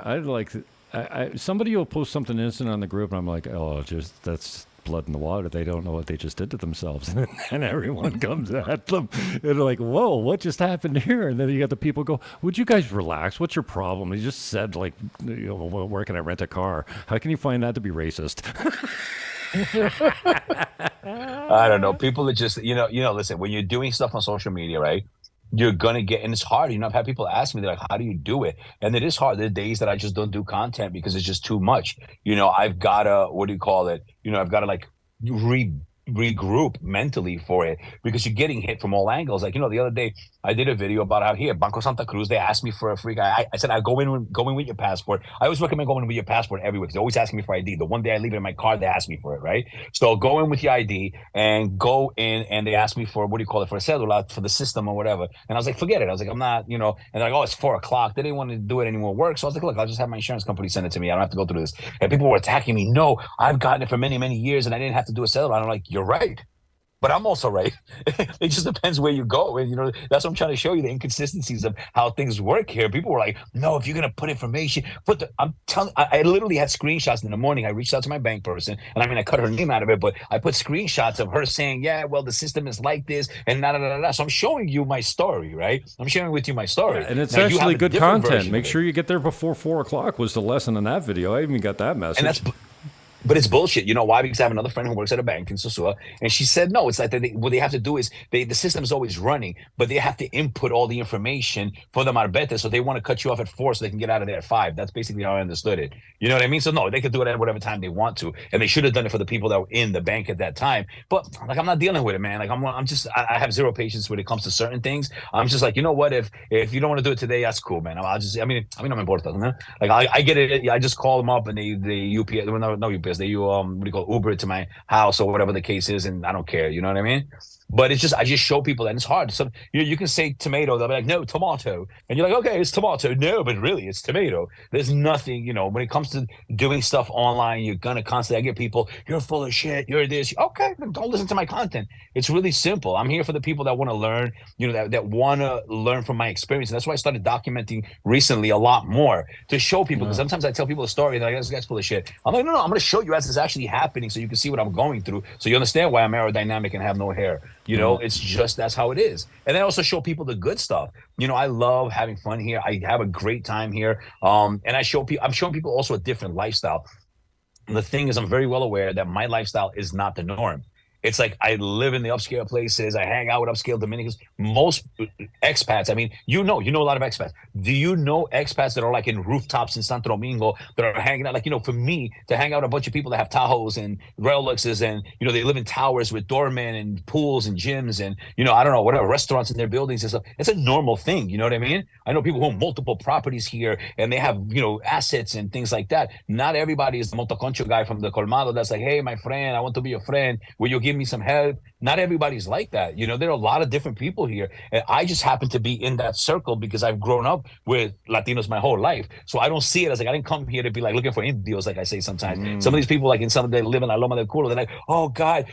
Somebody will post something innocent on the group, and I'm like, oh, just that's blood in the water. They don't know what they just did to themselves, and then everyone comes at them. And they're like, whoa, what just happened here? And then you got the people go, would you guys relax? What's your problem? He just said, like, you know, where can I rent a car? How can you find that to be racist? I don't know. People are just, you know, listen, when you're doing stuff on social media, right? You're going to get, and it's hard. You know, I've had people ask me, they're like, how do you do it? And it is hard. There are days that I just don't do content because it's just too much. You know, I've got to, what do you call it? You know, I've got to, like, regroup mentally for it, because you're getting hit from all angles. Like, you know, the other day I did a video about how here, Banco Santa Cruz, they asked me for a free guy. I said, I go in with your passport. I always recommend going in with your passport everywhere, because they're always asking me for ID. The one day I leave it in my car, they ask me for it, right? So go in with your ID and go in, and they ask me for, what do you call it, for a cedula, for the system or whatever. And I was like, forget it. I was like, I'm not, you know, and they're like, oh, it's 4:00. They didn't want to do it anymore work. So I was like, look, I'll just have my insurance company send it to me. I don't have to go through this. And people were attacking me. No, I've gotten it for many, many years, and I didn't have to do a cedula. And I'm like, you're right. But I'm also right. It just depends where you go. And, you know, that's what I'm trying to show you, the inconsistencies of how things work here. People were like, no, if you're going to put information, I'm telling, I literally had screenshots in the morning. I reached out to my bank person, and I mean, I cut her name out of it, but I put screenshots of her saying, yeah, well, the system is like this and da. So I'm showing you my story, right? I'm sharing with you my story. Yeah, and it's now, actually good content. Make sure you get there before 4:00 was the lesson in that video. I even got that message. And but it's bullshit. You know why? Because I have another friend who works at a bank in Sosua, and she said, no, it's like what they have to do is the system is always running, but they have to input all the information for the marbete, so they want to cut you off at 4 so they can get out of there at 5. That's basically how I understood it. You know what I mean? So no, they could do it at whatever time they want to, and they should have done it for the people that were in the bank at that time. But like, I'm not dealing with it, man. Like, I have zero patience when it comes to certain things. I'm just like, you know what? If you don't want to do it today, that's cool, man. I mean, no me importa, man. Like, I get it. I just call them up, and they UPS, no UPS. breakfast. They what do you call it, Uber it to my house or whatever the case is, and I don't care. You know what I mean? But it's just I just show people that it's hard. So you can say tomato, they'll be like, no, tomato, and you're like, okay, it's tomato. No, but really, it's tomato. There's nothing, when it comes to doing stuff online, you're gonna constantly get people, you're full of shit, you're this. Okay, then don't listen to my content. It's really simple. I'm here for the people that want to learn, that want to learn from my experience. And that's why I started documenting recently a lot more to show people. Because sometimes I tell people a story and they're like, this guy's full of shit. I'm like, no, I'm going to show you as it's actually happening so you can see what I'm going through. So you understand why I'm aerodynamic and have no hair. It's just that's how it is. And I also show people the good stuff. I love having fun here. I have a great time here. And I'm showing people also a different lifestyle. And the thing is, I'm very well aware that my lifestyle is not the norm. It's like I live in the upscale places. I hang out with upscale Dominicans. Most expats, I mean, you know a lot of expats. Do you know expats that are like in rooftops in Santo Domingo that are hanging out? Like, for me to hang out with a bunch of people that have Tahoes and RoleXes and, they live in towers with doormen and pools and gyms and, I don't know, whatever, restaurants in their buildings and stuff. It's a normal thing. You know what I mean? I know people who have multiple properties here and they have, assets and things like that. Not everybody is the motoconcho guy from the Colmado that's like, hey, my friend, I want to be your friend. Will you give me some help? Not everybody's like that. There are a lot of different people here. And I just happen to be in that circle because I've grown up with Latinos my whole life. So I don't see it as like, I didn't come here to be like looking for Indios, like I say sometimes. Some of these people, like they live in La Loma del Culo, they're like, oh God,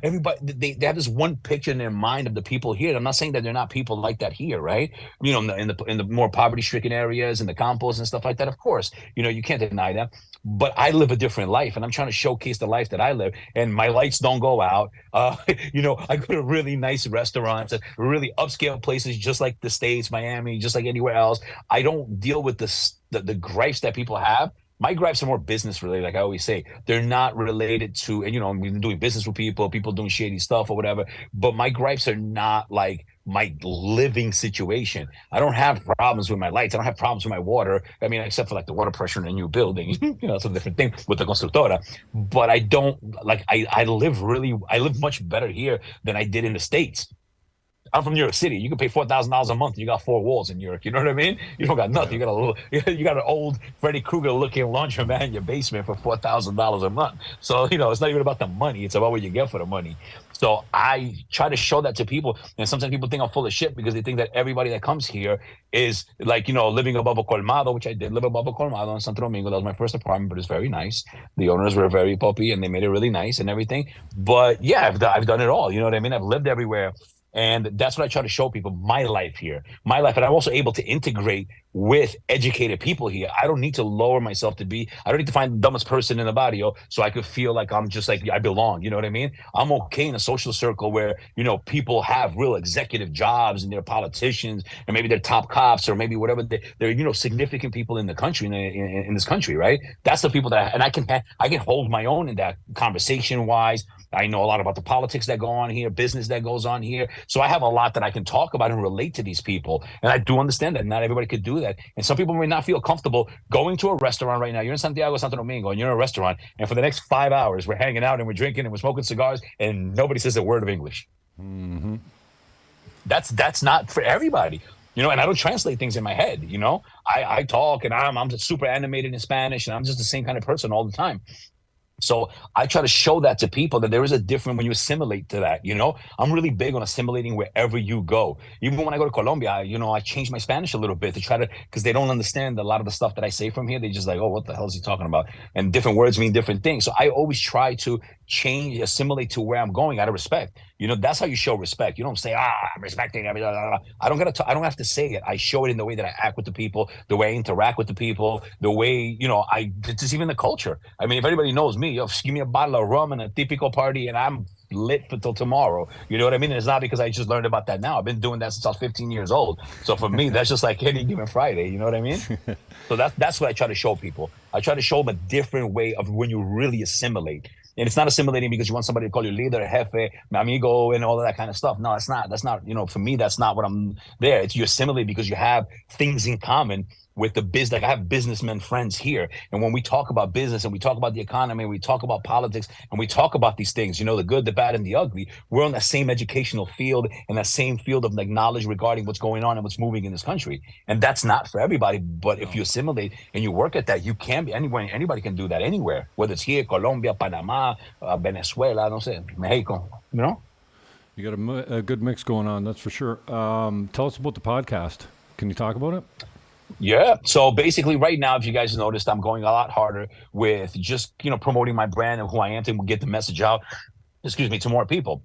everybody, they have this one picture in their mind of the people here. I'm not saying that they're not people like that here, right? In the more poverty-stricken areas, in the campos and stuff like that, of course, you can't deny that. But I live a different life, and I'm trying to showcase the life that I live. And my lights don't go out. I go to really nice restaurants, really upscale places, just like the States, Miami, just like anywhere else. I don't deal with the gripes that people have. My gripes are more business related, like I always say. They're not related to, and we've been doing business with people doing shady stuff or whatever. But my gripes are not like my living situation. I don't have problems with my lights. I don't have problems with my water. I mean, except for like the water pressure in a new building, it's a different thing with the constructora. But I don't like, I live much better here than I did in the States. I'm from New York City. You can pay $4,000 a month. And you got 4 walls in New York. You know what I mean? You don't got nothing. You got an old Freddy Krueger looking laundromat in your basement for $4,000 a month. So it's not even about the money. It's about what you get for the money. So I try to show that to people, and sometimes people think I'm full of shit because they think that everybody that comes here is like living above a colmado, which I did live above a colmado in Santo Domingo. That was my first apartment, but it's very nice. The owners were very puppy, and they made it really nice and everything. But yeah, I've done it all. You know what I mean? I've lived everywhere. And that's what I try to show people, my life here, my life. And I'm also able to integrate with educated people here. I don't need to lower myself I don't need to find the dumbest person in the barrio so I could feel like I'm just like, I belong. You know what I mean? I'm okay in a social circle where, people have real executive jobs and they're politicians and maybe they're top cops or maybe whatever. They're, significant people in the country, in this country, right? That's the people that, and I can hold my own in that conversation wise. I know a lot about the politics that go on here, business that goes on here. So I have a lot that I can talk about and relate to these people. And I do understand that not everybody could do that. And some people may not feel comfortable going to a restaurant right now. You're in Santiago, Santo Domingo, and you're in a restaurant. And for the next 5 hours, we're hanging out and we're drinking and we're smoking cigars and nobody says a word of English. Mm-hmm. That's not for everybody. And I don't translate things in my head. I talk and I'm just super animated in Spanish and I'm just the same kind of person all the time. So I try to show that to people that there is a difference when you assimilate to that. I'm really big on assimilating wherever you go. Even when I go to Colombia, I change my Spanish a little bit to try to, because they don't understand a lot of the stuff that I say from here. They just like, oh, what the hell is he talking about? And different words mean different things. So I always try to assimilate to where I'm going out of respect. That's how you show respect. You don't say, I'm respecting. I don't have to say it. I show it in the way that I act with the people, the way I interact with the people, the way, just even the culture. I mean, if anybody knows me, give me a bottle of rum and a typical party and I'm lit till tomorrow. You know what I mean? And it's not because I just learned about that now. I've been doing that since I was 15 years old. So for me, that's just like any given Friday. You know what I mean? So that's what I try to show people. I try to show them a different way of when you really assimilate. And it's not assimilating because you want somebody to call you leader, jefe, mi amigo, and all of that kind of stuff. No, that's not, for me, that's not what I'm there. It's you assimilate because you have things in common with the biz. Like I have businessmen friends here, and when we talk about business and we talk about the economy, we talk about politics, and we talk about these things, you know, the good, the bad, and the ugly. We're on that same educational field and that same field of like knowledge regarding what's going on and what's moving in this country. And that's not for everybody. But if you assimilate and you work at that, you can be anywhere. Anybody can do that anywhere, whether it's here, Colombia, Panama, Venezuela, no sé, Mexico. You know. You got a good mix going on, that's for sure. Tell us about the podcast. Can you talk about it? Yeah. So basically right now, if you guys noticed, I'm going a lot harder with just, you know, promoting my brand and who I am to get the message out, to more people.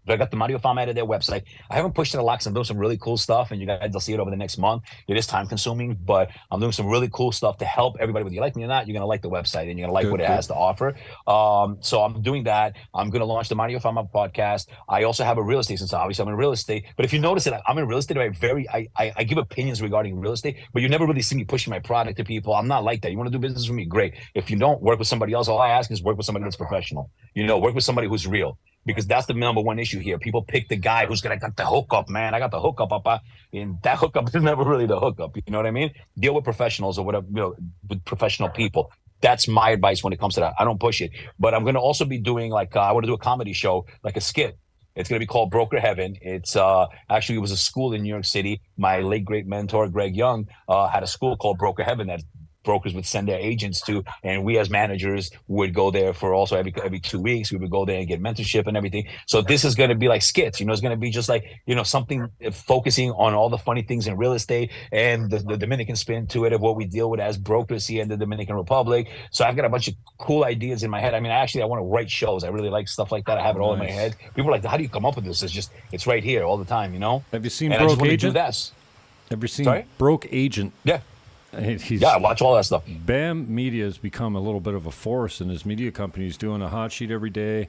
But I got the Mario Fama edited website. I haven't pushed it a lot because I'm doing some really cool stuff, and you guys will see it over the next month. It is time consuming, but I'm doing some really cool stuff to help everybody. Whether you like me or not, you're gonna like the website and you're gonna like what it has to offer. So I'm doing that. I'm gonna launch the Mario Fama podcast. I also have a real estate, since obviously I'm in real estate. But if you notice it, I'm in real estate. I give opinions regarding real estate, but you never really see me pushing my product to people. I'm not like that. You want to do business with me, great. If you don't, work with somebody else. All I ask is work with somebody that's professional. You know, work with somebody who's real. Because that's the number one issue here. People pick the guy who's gonna got the hookup, man. I got the hookup, papa. And that hookup is never really the hookup. You know what I mean? Deal with professionals or whatever, you know, with professional people. That's my advice when it comes to that. I don't push it. But I'm gonna also be doing like I want to do a comedy show, like a skit. It's going to be called Broker Heaven. It's actually, it was a school in New York City. My late great mentor, Greg Young, had a school called Broker Heaven that brokers would send their agents to, and we as managers would go there for also every 2 weeks. We would go there and get mentorship and everything. So this is going to be like skits, you know, it's going to be just like, you know, something focusing on all the funny things in real estate and the Dominican spin to it of what we deal with as brokers here in the Dominican Republic. So I've got a bunch of cool ideas in my head. I mean, I want to write shows. I really like stuff like that. I have it all in my head. People are like, how do you come up with this? It's right here all the time, you know? Have you seen and Broke Agent? Have you seen Broke Agent? Yeah. I watch all that stuff. BAM Media has become a little bit of a force, and his media company is doing a hot sheet every day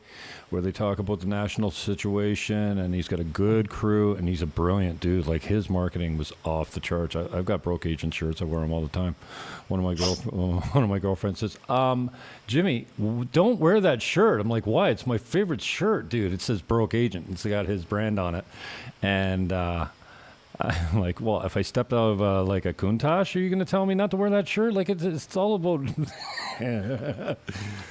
where they talk about the national situation, and he's got a good crew, and he's a brilliant dude. Like, his marketing was off the charts. I've got Broke Agent shirts. I wear them all the time. One of my girlfriends says, Jimmy, don't wear that shirt. I'm like, why? It's my favorite shirt, dude. It says Broke Agent. It's got his brand on it. And I'm like, well, if I stepped out of like a Countach, are you going to tell me not to wear that shirt? Like, it's all about.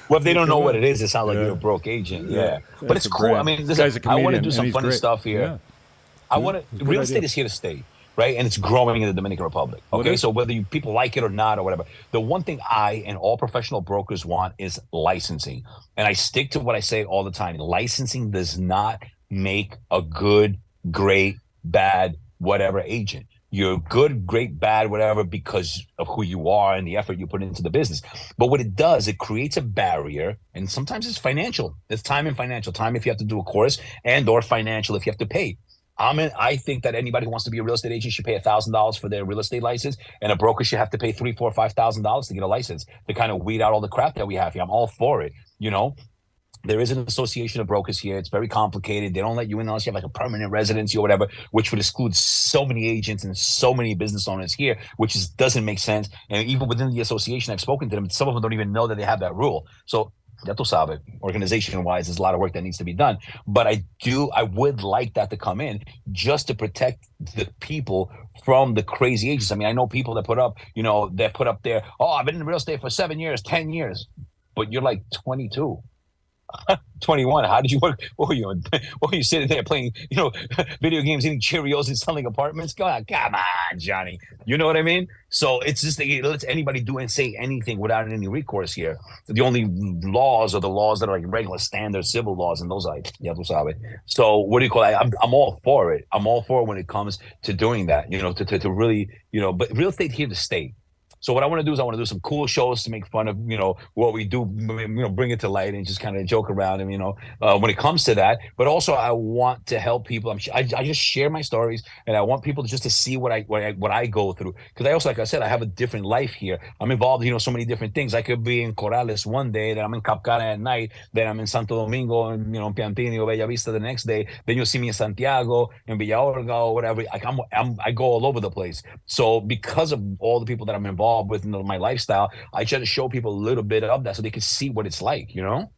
Well, if they don't know what it is, it sounds like you're a broke agent. Yeah. But it's cool. Brand. I mean, listen, I want to do some funny stuff here. Real estate is here to stay, right? And it's growing in the Dominican Republic. Okay. So whether people like it or not or whatever, the one thing I and all professional brokers want is licensing. And I stick to what I say all the time. Licensing does not make a good, great, bad, whatever agent. You're good, great, bad, whatever, because of who you are and the effort you put into the business. But what it does, it creates a barrier, and sometimes it's financial. It's time and financial. Time if you have to do a course, and or financial if you have to pay. I think that anybody who wants to be a real estate agent should pay $1,000 for their real estate license, and a broker should have to pay $3,000, $4,000, $5,000 to get a license to kind of weed out all the crap that we have here. I'm all for it, you know. There is an association of brokers here. It's very complicated. They don't let you in unless you have like a permanent residency or whatever, which would exclude so many agents and so many business owners here, which doesn't make sense. And even within the association, I've spoken to them. Some of them don't even know that they have that rule. So, ya tú sabes, organization-wise, there's a lot of work that needs to be done. But I would like that to come in just to protect the people from the crazy agents. I mean, I know people that put up there, I've been in real estate for 7 years, 10 years, but you're like 22. 21. How did you work? What were you sitting there playing, video games, eating Cheerios and selling apartments? Come on, Johnny. You know what I mean? So it's just that it lets anybody do and say anything without any recourse here. The only laws are the laws that are like regular standard civil laws, and those are like, ya tú sabes. So what do you call it? I'm all for it. I'm all for it when it comes to doing that, to really, but real estate here to stay. So what I want to do is I want to do some cool shows to make fun of, what we do, bring it to light and just kind of joke around and, when it comes to that. But also I want to help people. I just share my stories, and I want people just to see what I go through. Because I also, like I said, I have a different life here. I'm involved, so many different things. I could be in Corrales one day, then I'm in Capcana at night, then I'm in Santo Domingo, and, Piantini or Bella Vista the next day. Then you'll see me in Santiago, in Villa Orga or whatever. I go all over the place. So because of all the people that I'm involved with my lifestyle, I try to show people a little bit of that so they can see what it's like, Because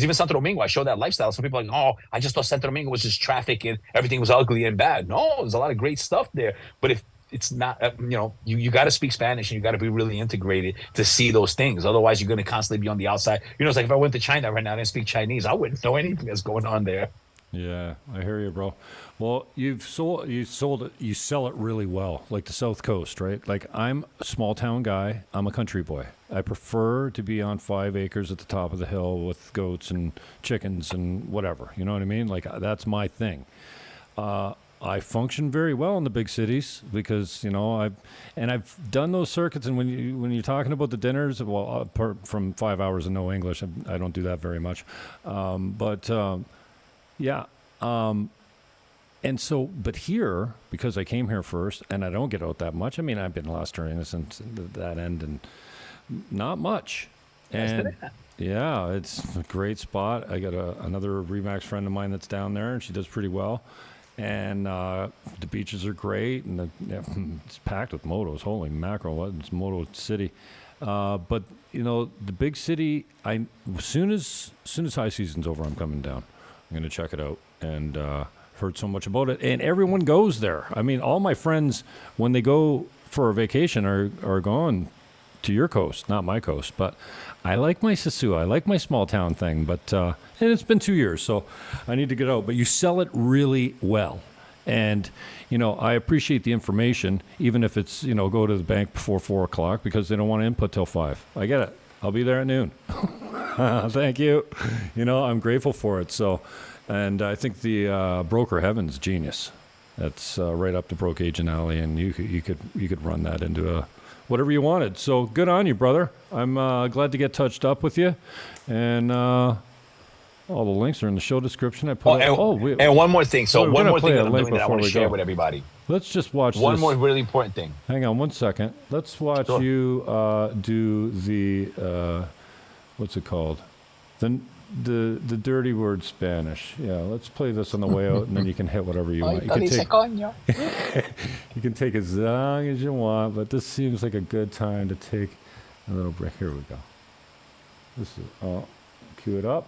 even Santo Domingo, I show that lifestyle. Some people are like, I just thought Santo Domingo was just traffic and everything was ugly and bad. No, there's a lot of great stuff there. But if it's not, you got to speak Spanish and you got to be really integrated to see those things. Otherwise, you're going to constantly be on the outside. It's like if I went to China right now and I speak Chinese, I wouldn't know anything that's going on there. Yeah, I hear you, bro. Well, you sell it really well, like the South Coast, right? Like I'm a small town guy. I'm a country boy. I prefer to be on 5 acres at the top of the hill with goats and chickens and whatever. You know what I mean? Like that's my thing. I function very well in the big cities because I've done those circuits. And when you're talking about the dinners, well, apart from 5 hours of no English, I don't do that very much. Yeah. But here, because I came here first and I don't get out that much. I mean, I've been lost during this and that end and not much. And yeah, it's a great spot. I got another Remax friend of mine that's down there and she does pretty well. And the beaches are great and it's packed with motos. Holy mackerel, it's Moto City. But the big city, as soon as high season's over, I'm coming down. I'm going to check it out and heard so much about it. And everyone goes there. I mean, all my friends, when they go for a vacation, are going to your coast, not my coast. But I like my Sisu. I like my small town thing. But and it's been 2 years, so I need to get out. But you sell it really well. And, I appreciate the information, even if it's, go to the bank before 4 o'clock because they don't want to input till 5. I get it. I'll be there at noon. Thank you. I'm grateful for it. So, and I think the broker heaven's genius. That's right up the broke agent alley, and you could run that into whatever you wanted. So good on you, brother. I'm glad to get touched up with you, and all the links are in the show description. And one more thing. So one more thing that I'm doing that I want to share with everybody. Let's just watch one more really important thing. Hang on 1 second. Let's watch you do the what's it called? The dirty word Spanish. Yeah, let's play this on the way out, and then you can hit whatever you want. You can take as long as you want, but this seems like a good time to take a little break. Here we go. This is cue it up.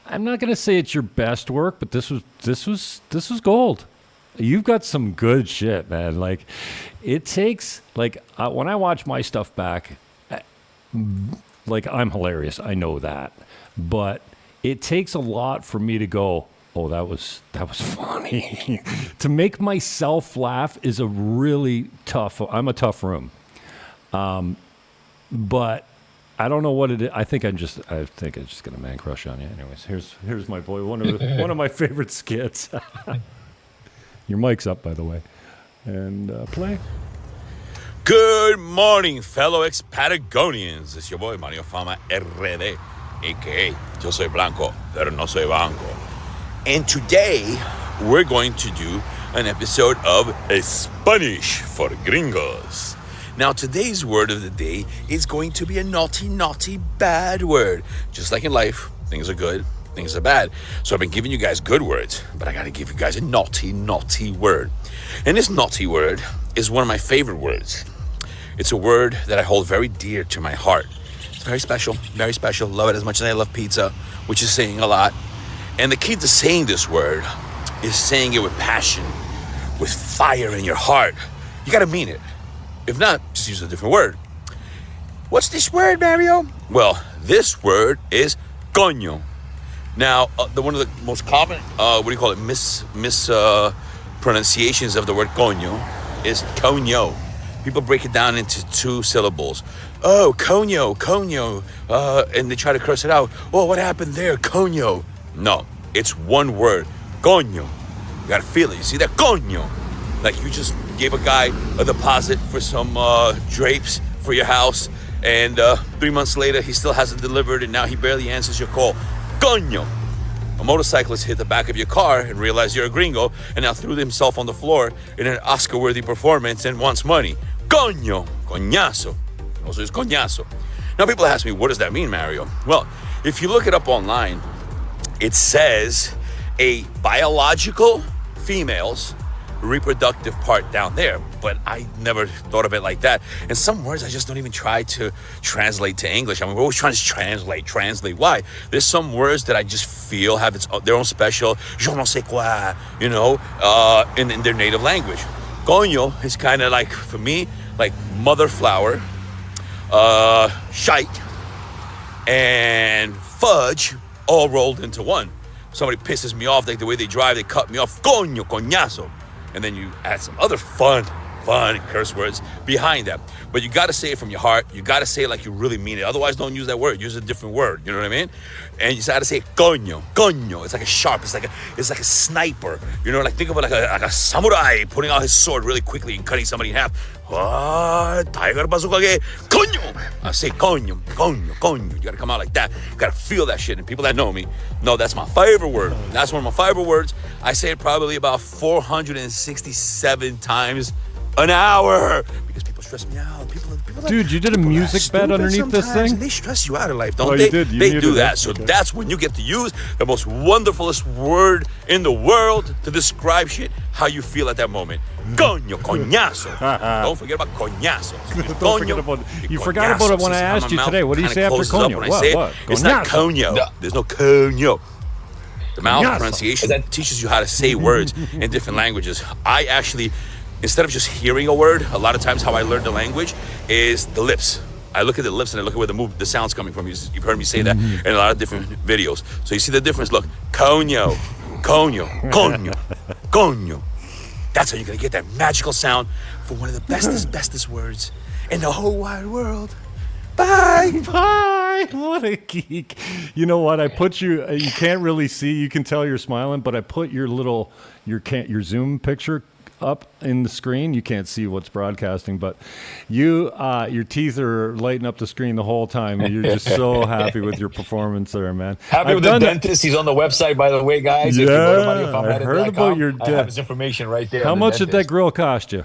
I'm not going to say it's your best work, but this was gold. You've got some good shit, man. Like it takes when I watch my stuff back, like I'm hilarious. I know that, but it takes a lot for me to go, oh, that was funny. To make myself laugh is a really tough. I'm a tough room, but. I don't know what it is. I think I'm just gonna man crush on you. Anyways, here's my boy. One of my favorite skits. Your mic's up, by the way, and play. Good morning, fellow ex-Patagonians. It's your boy Mario Fama RD, aka Yo soy blanco, pero no soy banco. And today we're going to do an episode of Spanish for Gringos. Now, today's word of the day is going to be a naughty, naughty, bad word. Just like in life, things are good, things are bad. So I've been giving you guys good words, but I got to give you guys a naughty, naughty word. And this naughty word is one of my favorite words. It's a word that I hold very dear to my heart. It's very special, very special. Love it as much as I love pizza, which is saying a lot. And the key to saying this word is saying it with passion, with fire in your heart. You got to mean it. If not, just use a different word. What's this word, Mario? Well, this word is coño. Now, one of the most common, mispronunciations of the word coño is coño. People break it down into 2 syllables. Oh, coño, and they try to curse it out. Oh, what happened there, coño? No, it's one word, coño. You gotta feel it. You see that, coño? Like you just gave a guy a deposit for some drapes for your house, and 3 months later he still hasn't delivered, and now he barely answers your call. Coño! A motorcyclist hit the back of your car and realized you're a gringo, and now threw himself on the floor in an Oscar-worthy performance and wants money. Coño! Coñazo. Also is coñazo. Now people ask me, what does that mean, Mario? Well, if you look it up online, it says a biological female's reproductive part down there. But I never thought of it like that. And some words I just don't even try to translate to English. I mean, we're always trying to translate. Why? There's some words that I just feel have their own special, je ne sais quoi, you know, in their native language. Coño is kind of like, for me, like mother flower, shite, and fudge all rolled into one. Somebody pisses me off, like the way they drive, they cut me off, coño, coñazo. And then you add some other fun curse words behind that. But you got to say it from your heart. You got to say it like you really mean it. Otherwise, don't use that word. Use a different word. You know what I mean? And you got to say coño. It's like a sharp. It's like a sniper. You know, like think of it like a samurai putting out his sword really quickly and cutting somebody in half. Tiger bazooka ge coño. I say coño. You got to come out like that. You got to feel that shit. And people that know me know that's my favorite word. That's one of my favorite words. I say it probably about 467 times an hour because people stress me out. People Dude, you did a music bed underneath this thing? And they stress you out in life, don't Oh, they? you did. You they muted do it. that. So Okay. that's when you get to use the most wonderfulest word in the world to describe shit, how you feel at that moment. Coño, coñazo. Don't forget about coñazo. Don't forget about it. You forgot about it when I asked you today. What do you say after coño? What? It's not coño. No. There's no coño. The mouth Coñazo. pronunciation that teaches you how to say words in different languages. I actually, instead of just hearing a word, a lot of times how I learn the language is the lips. I look at the lips and I look at where the sound's coming from. You've heard me say that in a lot of different videos. So you see the difference. Look, coño, coño. That's how you're going to get that magical sound for one of the bestest words in the whole wide world. Bye. Bye. What a geek. You know what? I put you, you can't really see, you can tell you're smiling, but I put your your Zoom picture up in the screen. You can't see what's broadcasting, but your teeth are lighting up the screen the whole time. You're just so happy with your performance there, man. Happy with the dentist. He's on the website, by the way, guys. If you go to I heard about your I have his information right there. How much did that grill cost you?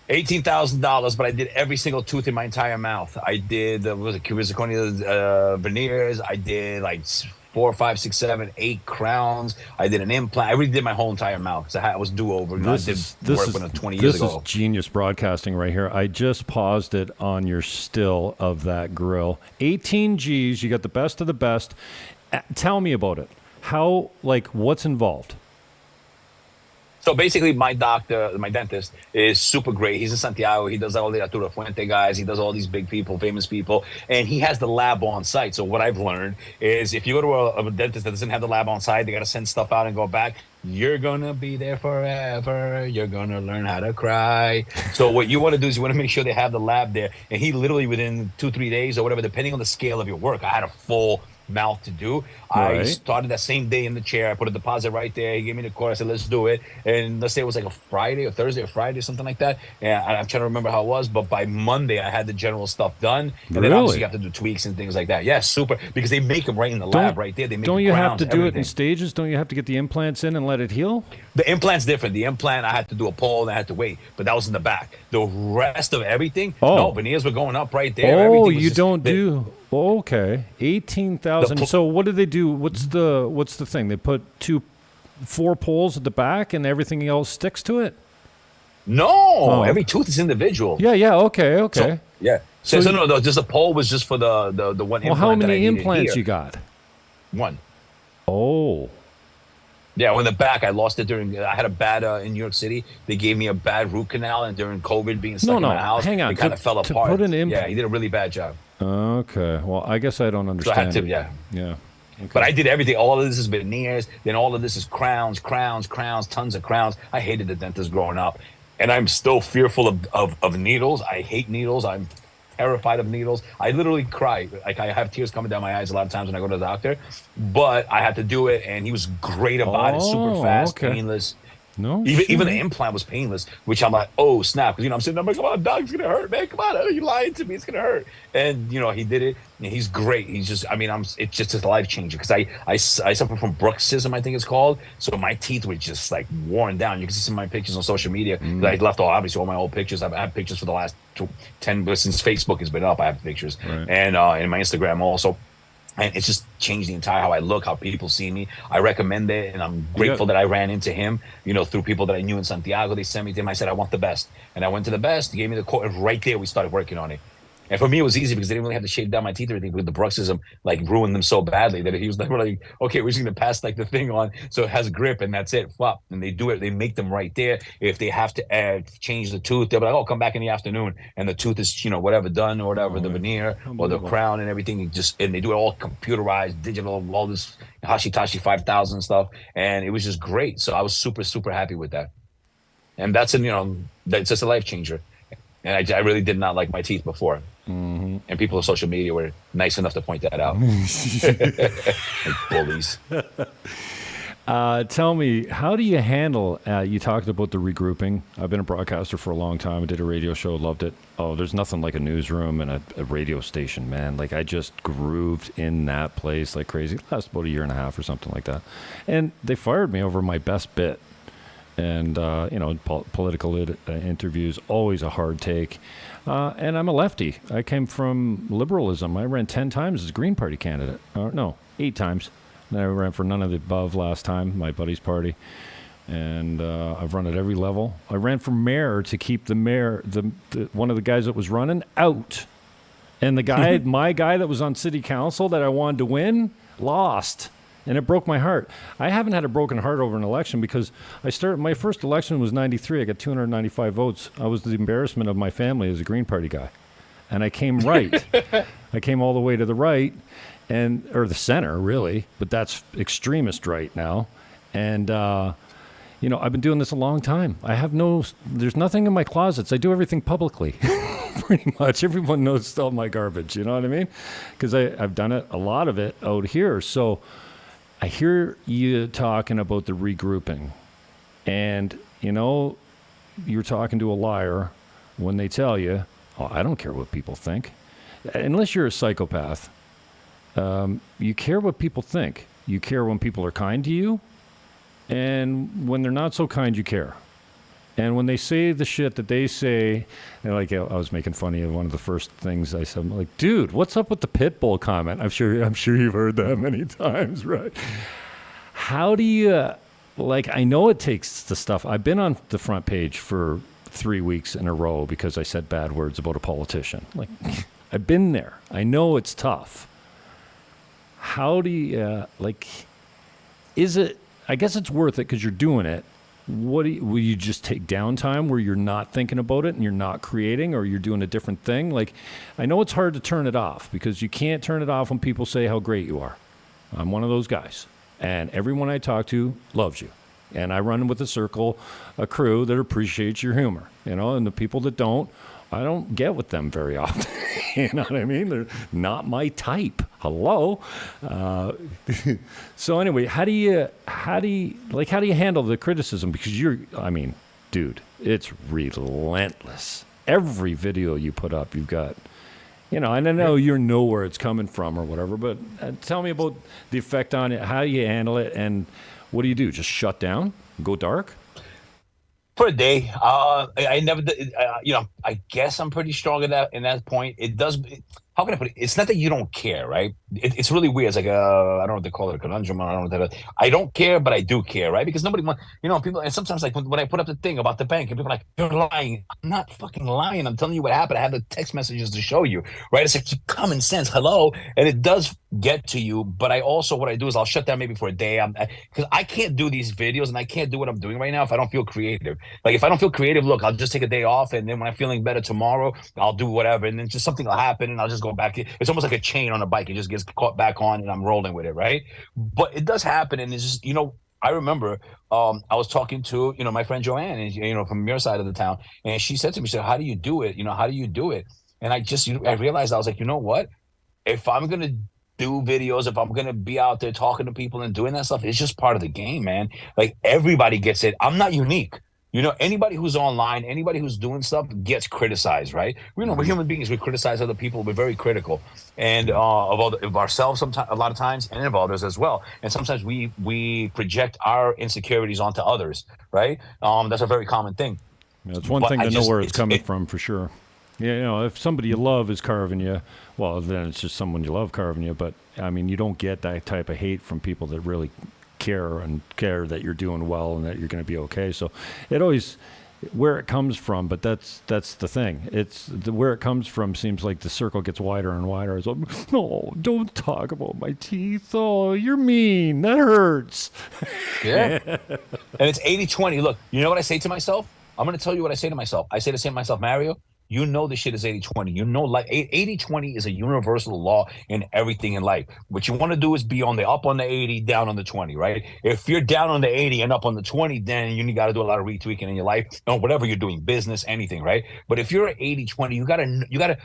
$18,000, but I did every single tooth in my entire mouth. I did veneers. I did like 4, 5, 6, 7, 8 crowns. I did an implant. I really did my whole entire mouth because I was do-over. I did work with it 20 years ago. This is genius broadcasting right here. I just paused it on your still of that grill. 18 G's. You got the best of the best. Tell me about it. How, what's involved? So basically, my dentist, is super great. He's in Santiago. He does all the Arturo Fuente guys. He does all these big people, famous people. And he has the lab on site. So what I've learned is if you go to a dentist that doesn't have the lab on site, they got to send stuff out and go back. You're going to be there forever. You're going to learn how to cry. So what you want to do is you want to make sure they have the lab there. And he literally within 2-3 days or whatever, depending on the scale of your work, I had a full mouth to do. Right. I started that same day in the chair. I put a deposit right there. He gave me the call. I said, let's do it. And let's say it was like a Friday or Thursday or Friday or something like that. And I'm trying to remember how it was. But by Monday, I had the general stuff done. And then obviously you have to do tweaks and things like that. Yeah, super. Because they make them right in the lab right there. They make Don't you have to do everything. it in stages? Don't you have to get the implants in and let it heal? The implant's different. The implant, I had to do a pole and I had to wait. But that was in the back. The rest of everything, no, veneers were going up right there. Oh, Everything was you just don't do... Oh, okay, 18,000. So what do they do? What's the thing? They put 4 poles at the back and everything else sticks to it? No, every tooth is individual. Yeah. Okay. So, yeah. So no, just the pole was just for the one implant. Well, how many that I needed implants here. you got? 1. Oh. Yeah, in the back, I lost it I had a bad, in New York City, they gave me a bad root canal, and during COVID being stuck in my house, hang on. it kind of fell to apart. Put an yeah, he did a really bad job. Okay. Well, I guess I don't So understand. I had to, it. Yeah. Okay. But I did everything. All of this is veneers. Then all of this is crowns, tons of crowns. I hated the dentist growing up. And I'm still fearful of needles. I hate needles. I'm terrified of needles. I literally cry. Like I have tears coming down my eyes a lot of times when I go to the doctor. But I had to do it, and he was great about it. Super fast, painless. No, even the implant was painless, which I'm like, oh snap, because I'm sitting there, I'm like, come on, dog, it's gonna hurt, man, come on, you lying to me, it's gonna hurt. And he did it, and he's great. He's just, it's just a life changer because I suffer from bruxism, I think it's called. So my teeth were just like worn down. You can see some of my pictures on social media. I left obviously all my old pictures. I've had pictures for the last 10, since Facebook has been up. I have pictures, and in my Instagram also. and it's just changed the entire how I look, how people see me. I recommend it, and I'm grateful that I ran into him, through people that I knew in Santiago. They sent me to him. I said, I want the best. And I went to the best. He gave me the quote, and right there we started working on it. And for me, it was easy because they didn't really have to shave down my teeth or anything, because the bruxism ruined them so badly that he was like, okay, we're just gonna pass the thing on so it has grip, and that's it. Flop. And they do it. They make them right there. If they have to change the tooth, they'll be like, oh, come back in the afternoon, and the tooth is whatever done or whatever, the veneer or the crown and everything. And they do it all computerized, digital, all this Hashitashi 5000 stuff, and it was just great. So I was super, super happy with that. And that's that's just a life changer. And I really did not like my teeth before. Mm-hmm. And people on social media were nice enough to point that out. Like bullies. Tell me, how do you handle, you talked about the regrouping. I've been a broadcaster for a long time. I did a radio show, loved it. Oh, there's nothing like a newsroom and a radio station, man. Like, I just grooved in that place like crazy. It lasted about a year and a half or something like that. And they fired me over my best bit. And, political interviews, always a hard take. And I'm a lefty. I came from liberalism. I ran 10 times as a Green Party candidate. No, 8 times. And I ran for none of the above last time, my buddy's party. And I've run at every level. I ran for mayor to keep the mayor, one of the guys that was running, out. And the guy, my guy that was on city council that I wanted to win, lost. And it broke my heart. I haven't had a broken heart over an election because my first election was 93. I got 295 votes. I was the embarrassment of my family as a Green Party guy. And I came right. I came all the way to the right, or the center, really. But that's extremist right now. And, I've been doing this a long time. There's nothing in my closets. I do everything publicly. Pretty much. Everyone knows all my garbage. You know what I mean? Because I've done it, a lot of it out here. So I hear you talking about the regrouping, and, you're talking to a liar when they tell you, oh, I don't care what people think. Unless you're a psychopath, you care what people think. You care when people are kind to you, and when they're not so kind, you care. And when they say the shit that they say, like, I was making fun of one of the first things I said, I'm like, dude, what's up with the pit bull comment? I'm sure you've heard that many times, right? How do you, I know it takes the stuff. I've been on the front page for 3 weeks in a row because I said bad words about a politician. Like, I've been there. I know it's tough. How do you, is it, I guess it's worth it because you're doing it. Will you just take downtime where you're not thinking about it and you're not creating, or you're doing a different thing? Like, I know it's hard to turn it off because you can't turn it off when people say how great you are. I'm one of those guys, and everyone I talk to loves you. And I run with a crew that appreciates your humor, and the people that don't, I don't get with them very often. You know what I mean? They're not my type. Hello. So anyway, how do you handle the criticism? Because dude, it's relentless. Every video you put up, you've got, and I know you know where it's coming from or whatever, but tell me about the effect on it. How do you handle it? And what do? Just shut down? Go dark? For a day, I never, I guess I'm pretty strong in that point. It does. How can I put it? It's not that you don't care, right? It's really weird. It's like I don't know what they call it, a conundrum. I don't know what I don't care, but I do care, right? Because nobody wants, people. And sometimes, like when I put up the thing about the bank, and people are like, "You're lying." I'm not fucking lying. I'm telling you what happened. I have the text messages to show you, right? It's like common sense. Hello, and it does get to you. But I also, what I do is I'll shut down maybe for a day. Because I can't do these videos and I can't do what I'm doing right now if I don't feel creative. Like if I don't feel creative, look, I'll just take a day off, and then when I'm feeling better tomorrow, I'll do whatever, and then just something will happen, and I'll just go back. It's almost like a chain on a bike. It just gets caught back on, and I'm rolling with it, right? But it does happen, and it's just, I remember I was talking to, my friend Joanne, and, from your side of the town, and she said to me, she said, how do you do it? How do you do it? And I realized, I was like, you know what? If I'm going to do videos, if I'm going to be out there talking to people and doing that stuff, it's just part of the game, man. Like everybody gets it. I'm not unique. Anybody who's online, anybody who's doing stuff gets criticized, right? We're human beings. We criticize other people. We're very critical, and of ourselves sometimes, a lot of times, and of others as well. And sometimes we project our insecurities onto others, right? That's a very common thing. Yeah, it's one thing to know where it's coming from, for sure. Yeah, you know, if somebody you love is carving you, well, then it's just someone you love carving you. But I mean, you don't get that type of hate from people that really care that you're doing well and that you're going to be okay. So it always where it comes from, but that's the thing. It's where it comes from seems like the circle gets wider and wider. It's like, no, don't talk about my teeth. Oh, you're mean. That hurts. Yeah. And it's 80-20. Look, you know what I say to myself? I'm going to tell you what I say to myself. I say to say to myself, Mario, you know this shit is 80-20. You know, like 80-20 is a universal law in everything in life. What you want to do is be on the up on the 80, down on the 20, right? If you're down on the 80 and up on the 20, then you got to do a lot of retweaking in your life, whatever you're doing, business, anything, right? But if you're 80-20, you gotta,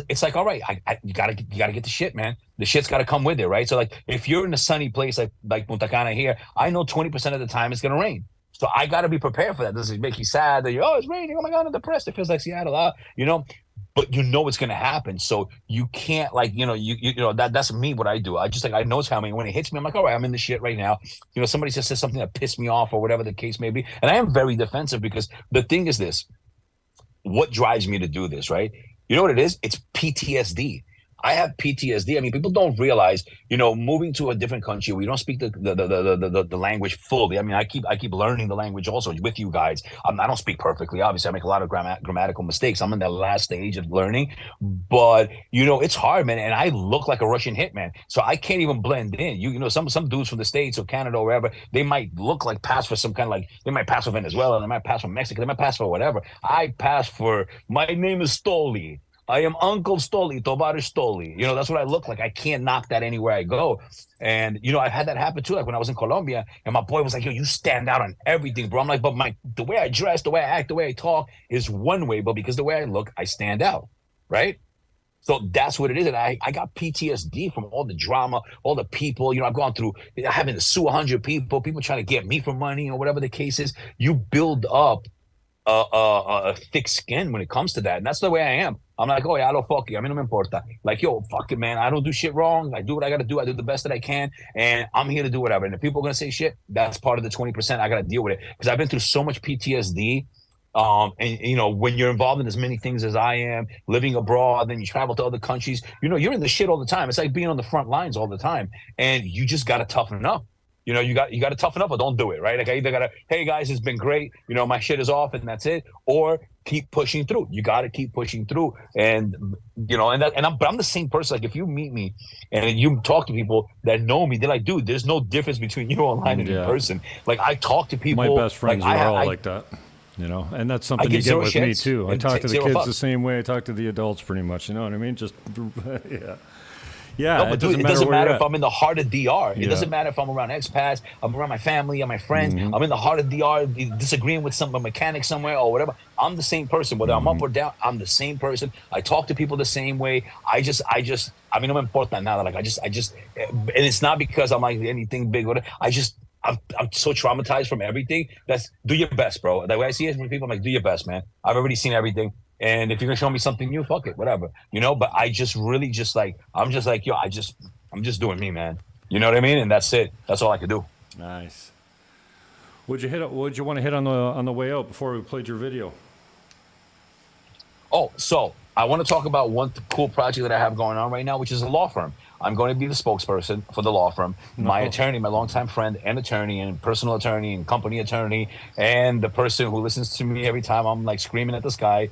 it's like, all right, you gotta get the shit, man. The shit's got to come with it, right? So like, if you're in a sunny place like Punta Cana here, I know 20% of the time it's gonna rain. So I got to be prepared for that. Does it make you sad that it's raining? Oh my God, I'm depressed. It feels like Seattle, but it's going to happen. So you can't that's me, what I do. I know it's coming. When it hits me, I'm like, all right, I'm in the shit right now. Somebody just says something that pissed me off or whatever the case may be. And I am very defensive because the thing is this, what drives me to do this, right? You know what it is? It's PTSD. I have PTSD. I mean, people don't realize, moving to a different country where you don't speak the language fully. I mean, I keep learning the language also with you guys. I don't speak perfectly. Obviously, I make a lot of grammatical mistakes. I'm in that last stage of learning, but it's hard, man. And I look like a Russian hitman, so I can't even blend in. Some dudes from the States or Canada or wherever, they might look like pass for some kind of they might pass for Venezuela, they might pass for Mexico, they might pass for whatever. I pass for my name is Stoli. I am Uncle Stoli, Tovarish Stoli. That's what I look like. I can't knock that anywhere I go. And, I've had that happen too. Like when I was in Colombia and my boy was like, yo, you stand out on everything, bro. I'm like, but the way I dress, the way I act, the way I talk is one way, but because the way I look, I stand out, right? So that's what it is. And I got PTSD from all the drama, all the people, I've gone through having to sue 100 people trying to get me for money or whatever the case is. You build up a thick skin when it comes to that. And that's the way I am. I'm like, oh, yeah, I don't fuck you. I mean, no me importa. Like, yo, fuck it, man. I don't do shit wrong. I do what I got to do. I do the best that I can. And I'm here to do whatever. And if people are going to say shit, that's part of the 20%. I got to deal with it. Because I've been through so much PTSD. And, when you're involved in as many things as I am, living abroad, then you travel to other countries, you're in the shit all the time. It's like being on the front lines all the time. And you just got to toughen up. You got to toughen up or don't do it, right? Like I either got to, hey guys, it's been great. My shit is off and that's it. Or keep pushing through. You got to keep pushing through. And, I'm the same person. Like if you meet me and you talk to people that know me, they're like, dude, there's no difference between you online and in person. Like I talk to people. My best friends are all like that. And that's something you get with me too. I talk to the kids the same way I talk to the adults pretty much. You know what I mean? Just, yeah. Yeah, no, but it doesn't matter if I'm in the heart of DR. It Yeah. doesn't matter if I'm around expats, I'm around my family and my friends. Mhm. I'm in the heart of DR, disagreeing with some mechanic somewhere or whatever. I'm the same person, whether I'm up or down. I'm the same person. I talk to people the same way. I mean, no me importa nada. Like I just, and it's not because I'm like anything big. I'm so traumatized from everything. That's do your best, bro. The way I see it from people, I'm like, do your best, man. I've already seen everything. And if you're gonna show me something new, fuck it, whatever, But I just really I'm just like, yo, I'm just doing me, man. You know what I mean? And that's it. That's all I could do. Nice. What'd you want to hit on the way out before we played your video? Oh, so I want to talk about one cool project that I have going on right now, which is a law firm. I'm going to be the spokesperson for the law firm. My attorney, my longtime friend and attorney and personal attorney and company attorney, and the person who listens to me every time I'm like screaming at the sky.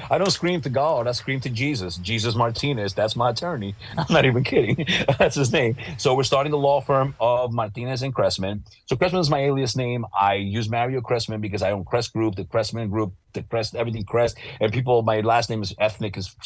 I don't scream to God. I scream to Jesus. Jesus Martinez. That's my attorney. I'm not even kidding. That's his name. So we're starting the law firm of Martinez and Cressman. So Cressman is my alias name. I use Mario Cressman because I own Crest Group, the Cressman Group, the Crest, everything Crest. And people, my last name is ethnic, is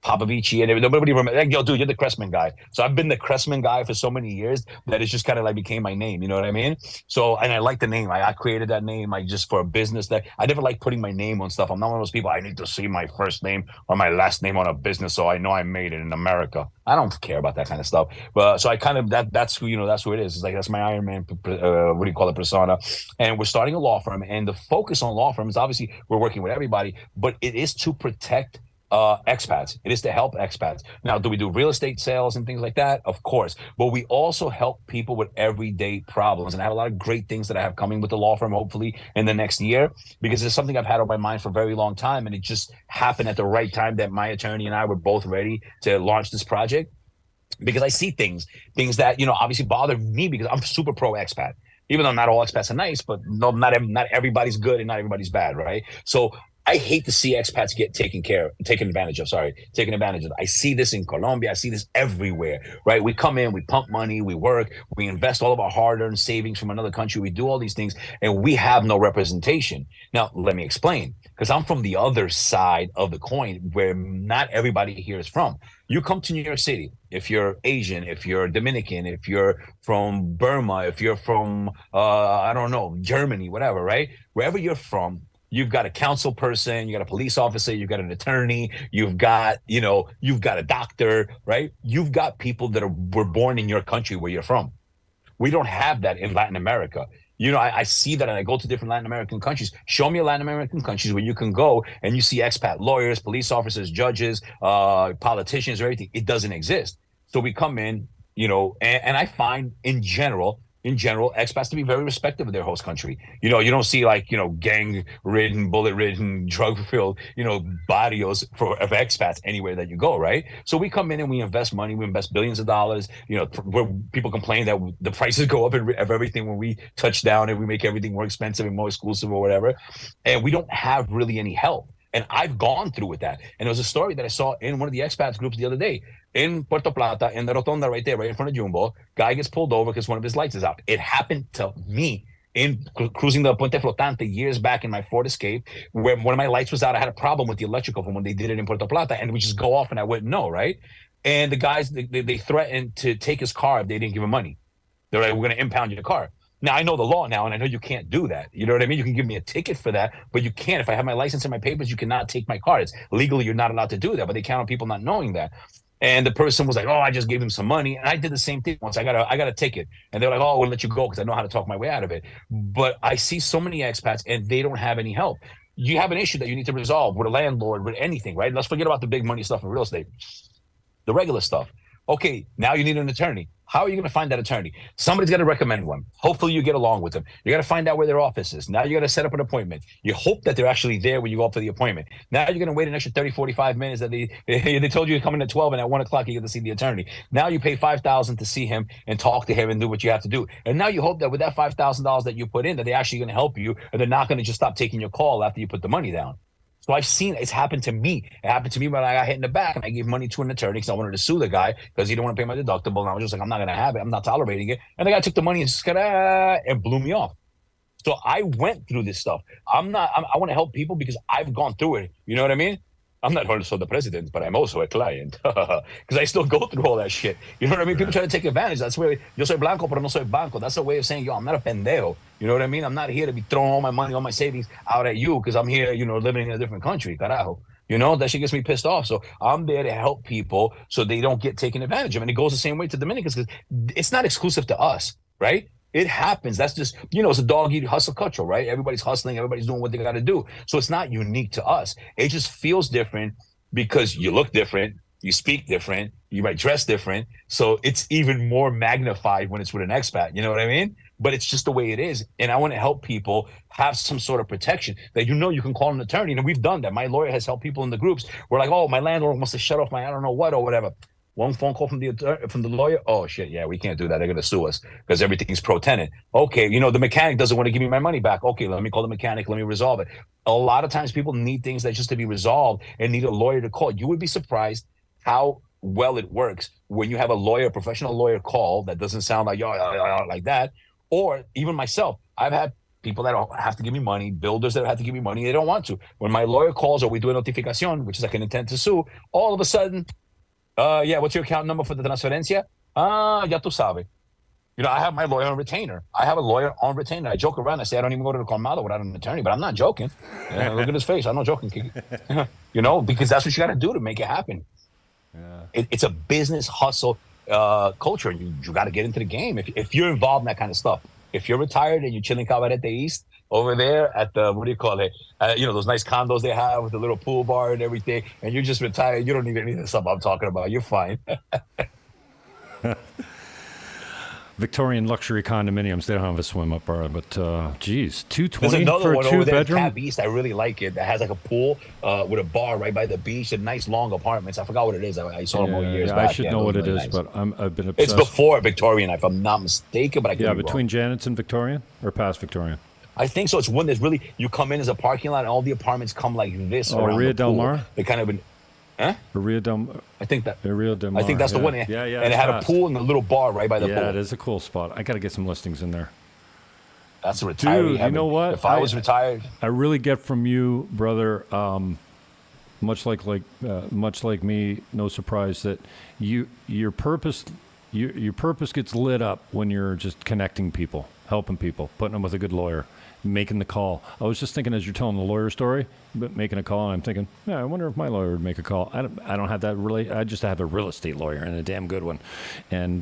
Popovici, and nobody remembers. Like, yo, dude, you're the Cressman guy. So I've been the Cressman guy for so many years that it's just kind of like became my name. You know what I mean? So, and I like the name. I created that name. Just for a business that I never like putting my name on stuff. I'm not one of those people. I need to see my first name or my last name on a business so I know I made it in America. I don't care about that kind of stuff. But so I kind of that's who that's who it is. It's like that's my Iron Man. What do you call it? Persona. And we're starting a law firm, and the focus on law firm is obviously we're working with everybody, but it is to protect expats. It is to help expats. Now, do we do real estate sales and things like that? Of course. But we also help people with everyday problems. And I have a lot of great things that I have coming with the law firm, hopefully in the next year, because it's something I've had on my mind for a very long time. And it just happened at the right time that my attorney and I were both ready to launch this project, because I see things that, obviously bother me, because I'm super pro expat. Even though not all expats are nice, but no, not everybody's good and not everybody's bad, right? So I hate to see expats get taken advantage of. I see this in Colombia. I see this everywhere, right? We come in, we pump money, we work, we invest all of our hard-earned savings from another country. We do all these things, and we have no representation. Now, let me explain, because I'm from the other side of the coin, where not everybody here is from. You come to New York City, if you're Asian, if you're Dominican, if you're from Burma, if you're from, I don't know, Germany, whatever, right? Wherever you're from, you've got a council person, you got a police officer, you've got an attorney, you've got a doctor, right? You've got people that were born in your country where you're from. We don't have that in Latin America. I see that, and I go to different Latin American countries. Show me Latin American countries where you can go and you see expat lawyers, police officers, judges, politicians, or everything. It doesn't exist. So we come in, and I find in general, expats to be very respectful of their host country. You don't see gang-ridden, bullet-ridden, drug-filled, barrios of expats anywhere that you go, right? So we come in and we invest money, we invest billions of dollars. Where people complain that the prices go up of everything when we touch down and we make everything more expensive and more exclusive or whatever, and we don't have really any help. And I've gone through with that. And there was a story that I saw in one of the expats groups the other day. In Puerto Plata, in the Rotonda right there, right in front of Jumbo, guy gets pulled over because one of his lights is out. It happened to me in cruising the Puente Flotante years back in my Ford Escape, where one of my lights was out. I had a problem with the electrical from when they did it in Puerto Plata, and we just go off and I wouldn't know, right? And the guys, they threatened to take his car if they didn't give him money. They're like, we're going to impound your car. Now, I know the law now, and I know you can't do that. You know what I mean? You can give me a ticket for that, but you can't. If I have my license and my papers, you cannot take my car. It's legally, you're not allowed to do that, but they count on people not knowing that. And the person was like, oh, I just gave him some money. And I did the same thing once. I got a ticket. And they're like, oh, we'll let you go because I know how to talk my way out of it. But I see so many expats, and they don't have any help. You have an issue that you need to resolve with a landlord, with anything, right? Let's forget about the big money stuff in real estate. The regular stuff. Okay, now you need an attorney. How are you going to find that attorney? Somebody's got to recommend one. Hopefully you get along with them. You got to find out where their office is. Now you got to set up an appointment. You hope that they're actually there when you go up for the appointment. Now you're going to wait an extra 30, 45 minutes that they told you to come in at 12, and at 1 o'clock you get to see the attorney. Now you pay $5,000 to see him and talk to him and do what you have to do. And now you hope that with that $5,000 that you put in, that they're actually going to help you, and they're not going to just stop taking your call after you put the money down. So I've seen it's happened to me. It happened to me when I got hit in the back and I gave money to an attorney because I wanted to sue the guy because he didn't want to pay my deductible. And I was just like, I'm not going to have it. I'm not tolerating it. And the guy took the money and blew me off. So I went through this stuff. I want to help people because I've gone through it. You know what I mean? I'm not also the president, but I'm also a client because I still go through all that shit. You know what I mean? People try to take advantage. That's where yo soy blanco, pero no soy banco. That's a way of saying, yo, I'm not a pendejo. You know what I mean? I'm not here to be throwing all my money, all my savings out at you because I'm here, living in a different country. Carajo. That shit gets me pissed off. So I'm there to help people so they don't get taken advantage of. And it goes the same way to Dominicans because it's not exclusive to us, right? It happens. That's just, it's a dog-eat hustle culture, right? Everybody's hustling. Everybody's doing what they got to do. So it's not unique to us. It just feels different because you look different, you speak different, you might dress different. So it's even more magnified when it's with an expat. You know what I mean? But it's just the way it is. And I want to help people have some sort of protection that you can call an attorney. And we've done that. My lawyer has helped people in the groups. We're like, oh, my landlord wants to shut off my I don't know what or whatever. One phone call from the lawyer. Oh shit, yeah, we can't do that. They're gonna sue us because everything's pro-tenant. Okay, the mechanic doesn't want to give me my money back. Okay, let me call the mechanic. Let me resolve it. A lot of times people need things that just to be resolved and need a lawyer to call. You would be surprised how well it works when you have a professional lawyer call that doesn't sound like like that. Or even myself, I've had people that don't have to give me money, builders that have to give me money, they don't want to. When my lawyer calls or we do a notificación, which is like an intent to sue, all of a sudden. Yeah, what's your account number for the transferencia? Ya tú sabes. I have my lawyer on retainer. I have a lawyer on retainer. I joke around. I say I don't even go to the colmado without an attorney, but I'm not joking. Look at his face. I'm not joking, Kiki. Because that's what you got to do to make it happen. Yeah. It's a business hustle culture. You got to get into the game if you're involved in that kind of stuff. If you're retired and you're chilling Cabarete East, over there at the, what do you call it? You know, those nice condos they have with the little pool bar and everything, and you're just retired. You don't need any of the stuff I'm talking about. You're fine. Victorian luxury condominiums. They don't have a swim up bar, but geez, There's $220 another for a one over there, two-bedroom. Cab East. I really like it. That has like a pool with a bar right by the beach and nice long apartments. I forgot what it is. I saw them all years back. I should know what it is, but I've been It's obsessed. before Victorian, if I'm not mistaken. But I could be wrong. Between Janet's and Victorian, or past Victorian. I think so. It's one that's really, you come in as a parking lot and all the apartments come like this. Oh, around Ria the Del pool. Mar? They kind of been, huh? Ria Del I think that. Ria Del Mar. I think that's the one. Yeah, And it's it had fast. a pool and a little bar right by the Yeah, pool. it is a cool spot. I got to get some listings in there. That's a retiree Dude, you heaven. know what? If I was retired, I really get from you, brother. Much like me, no surprise that your purpose gets lit up when you're just connecting people, helping people, putting them with a good lawyer, making the call. I was just thinking as you're telling the lawyer story, but making a call, and I'm thinking, yeah, I wonder if my lawyer would make a call. I don't have that really. I just have a real estate lawyer and a damn good one, and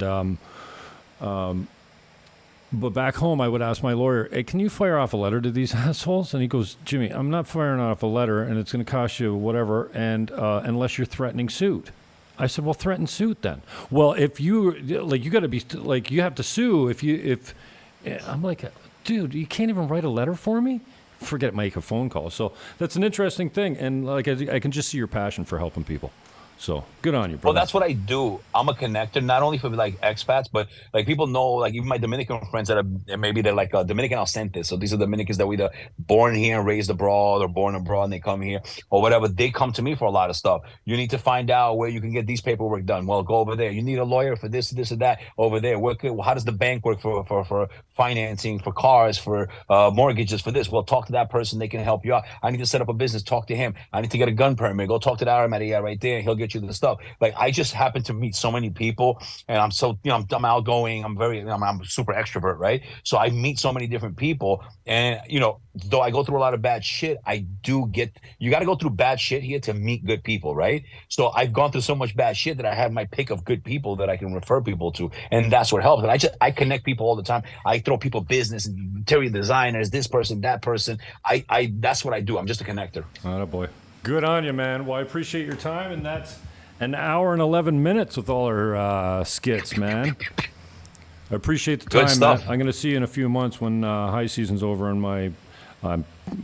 but back home, I would ask my lawyer, hey, can you fire off a letter to these assholes? And he goes, Jimmy, I'm not firing off a letter, and it's going to cost you whatever, and unless you're threatening suit. I said, well, threaten suit then. Well, if you, like, you got to be, like, you have to sue if, I'm like, dude, you can't even write a letter for me? Forget make a phone call. So that's an interesting thing, and, like, I can just see your passion for helping people. So good on you, brother. well, that's what I do. I'm a connector, not only for like expats, but like people know, like even my Dominican friends that are maybe they're like Dominican Ausentes. So these are Dominicans that were either born here and raised abroad or born abroad and they come here or whatever. They come to me for a lot of stuff. You need to find out where you can get these paperwork done. Well, go over there. You need a lawyer for this, or that over there. How does the bank work for financing, for cars, for mortgages, for this? Well, talk to that person. They can help you out. I need to set up a business. Talk to him. I need to get a gun permit. Go talk to the Armaria guy right there. He'll get you the stuff. Like I just happen to meet so many people, and I'm so I'm outgoing. I'm super extrovert, right? So I meet so many different people, and though I go through a lot of bad shit, you got to go through bad shit here to meet good people, right? So I've gone through so much bad shit that I have my pick of good people that I can refer people to, and that's what helps. And I connect people all the time. I throw people business, interior designers, this person, that person. I that's what I do. I'm just a connector. Oh boy, good on you, man. Well, I appreciate your time, and that's an hour and 11 minutes with all our skits, man. I appreciate the time, Good stuff. man. I'm going to see you in a few months when high season's over and my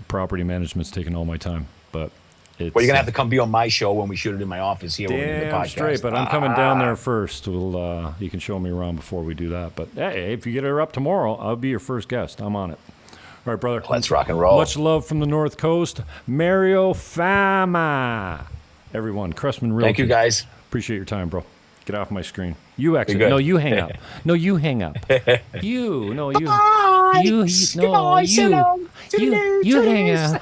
property management's taking all my time. But it's, Well, you're gonna have to come be on my show when we shoot it in my office here. When we do the damn podcast. straight, but I'm coming down there first. You can show me around before we do that. But hey, if you get her up tomorrow, I'll be your first guest. I'm on it. All right, brother. Let's rock and roll. Much love from the North Coast. Mario Fama. Everyone, Cressman Realty. Thank you, guys. Appreciate your time, bro. Get off my screen. You exit. good. No, you hang up. No, you hang up. You. No, you. You. You hang up.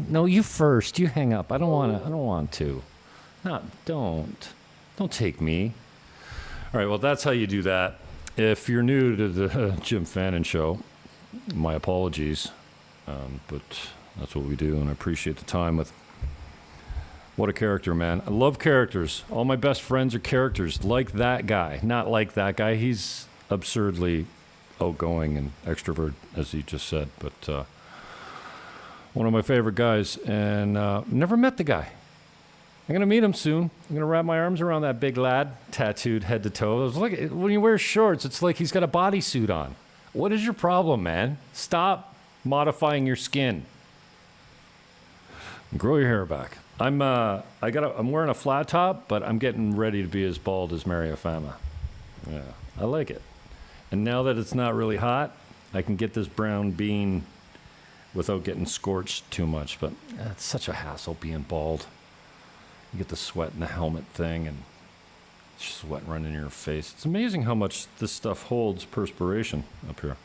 No, you first. You hang up. I don't want to. No, don't. Don't take me. All right. Well, that's how you do that. If you're new to the Jim Fannon show, my apologies, but that's what we do, and I appreciate the time with. What a character, man. I love characters. All my best friends are characters like that guy. Not like that guy. He's absurdly outgoing and extrovert, as he just said. But one of my favorite guys. And never met the guy. I'm going to meet him soon. I'm going to wrap my arms around that big lad, tattooed head to toe. I was like, when he wears shorts, it's like he's got a bodysuit on. What is your problem, man? Stop modifying your skin. Grow your hair back. I'm wearing a flat top, but I'm getting ready to be as bald as Mario Fama. Yeah, I like it. And now that it's not really hot, I can get this brown bean without getting scorched too much. But it's such a hassle being bald. You get the sweat in the helmet thing and sweat running in your face. It's amazing how much this stuff holds perspiration up here.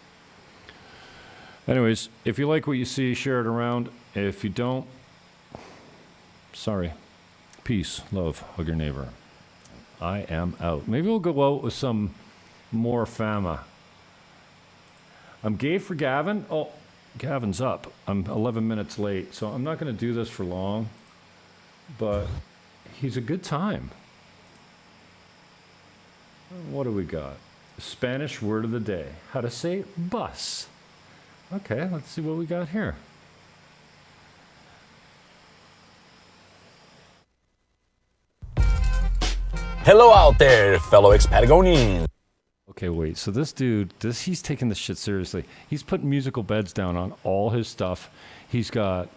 Anyways, if you like what you see, share it around. If you don't, sorry. Peace, love, hug your neighbor. I am out. Maybe we'll go out with some more Fama. I'm gay for Gavin. Oh, Gavin's up. I'm 11 minutes late, so I'm not going to do this for long, but he's a good time. What do we got? Spanish word of the day. How to say bus. Okay, let's see what we got here. Hello out there, fellow ex-Patagonians. Okay, wait. So this dude, he's taking this shit seriously. He's putting musical beds down on all his stuff. He's got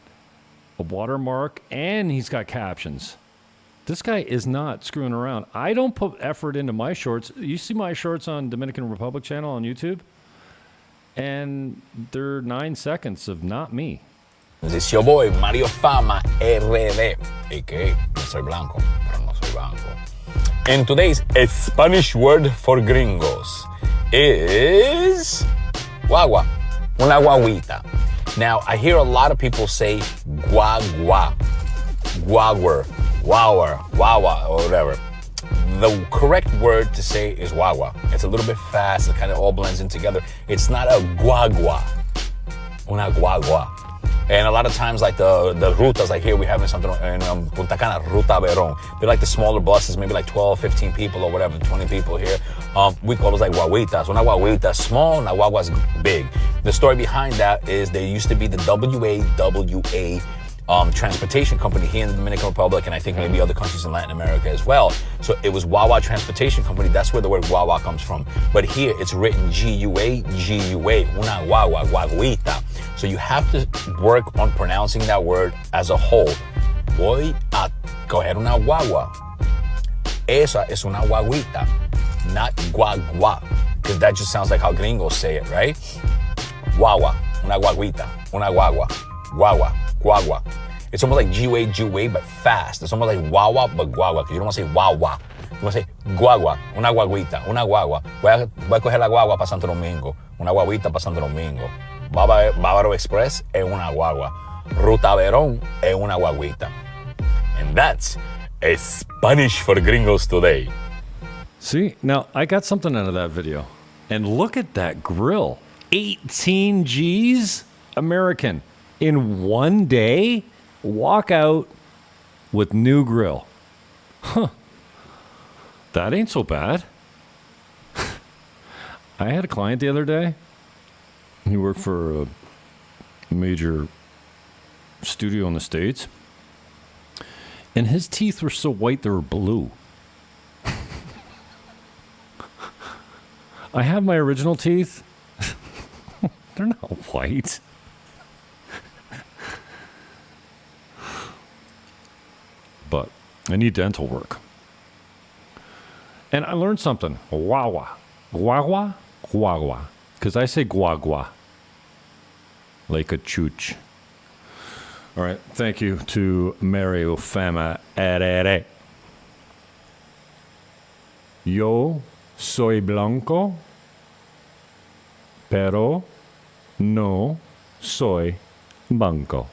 a watermark and he's got captions. This guy is not screwing around. I don't put effort into my shorts. You see my shorts on Dominican Republic channel on YouTube? And they're 9 seconds of not me. It's your boy, Mario Fama, RD, a.k.a. No soy blanco, pero no soy banco. And today's Spanish word for gringos is guagua, una guaguita. Now, I hear a lot of people say guagua, guagua, wawa, wawa, or whatever. The correct word to say is guagua. It's a little bit fast, it kind of all blends in together. It's not a guagua, una guagua. And a lot of times, like the rutas, like here we have in Punta Cana, Ruta Verón. They're like the smaller buses, maybe like 12, 15 people or whatever, 20 people here. We call those like guaguitas. Una guaguita is small, una guagua is big. The story behind that is there used to be the WAWA transportation company here in the Dominican Republic, and I think maybe other countries in Latin America as well. So it was Wawa Transportation Company. That's where the word guagua comes from. But here it's written G-U-A, G-U-A, una guagua, guaguita. So you have to work on pronouncing that word as a whole. Voy a coger una guagua. Esa es una guaguita, not guagua, because that just sounds like how gringos say it, right? Guagua, una guaguita, una guagua, guagua. Guagua. It's almost like G-U-A, but fast. It's almost like wawa, but guagua, because you don't want to say wawa. You want to say guagua, una guaguita, una guagua. Voy a coger la guagua para Santo Domingo. Una guaguita para Santo Domingo. Bávaro Express es una guagua. Ruta Verón es una guaguita. And that's a Spanish for gringos today. See, now I got something out of that video. And look at that grill. 18 G's American. In one day, walk out with new grill. Huh. That ain't so bad. I had a client the other day. He worked for a major studio in the States. And his teeth were so white they were blue. I have my original teeth. They're not white. But I need dental work. And I learned something. Guagua. Guagua? Guagua. Because I say guagua. Like a chooch. All right. Thank you to Mario Fama. Yo soy blanco, pero no soy banco.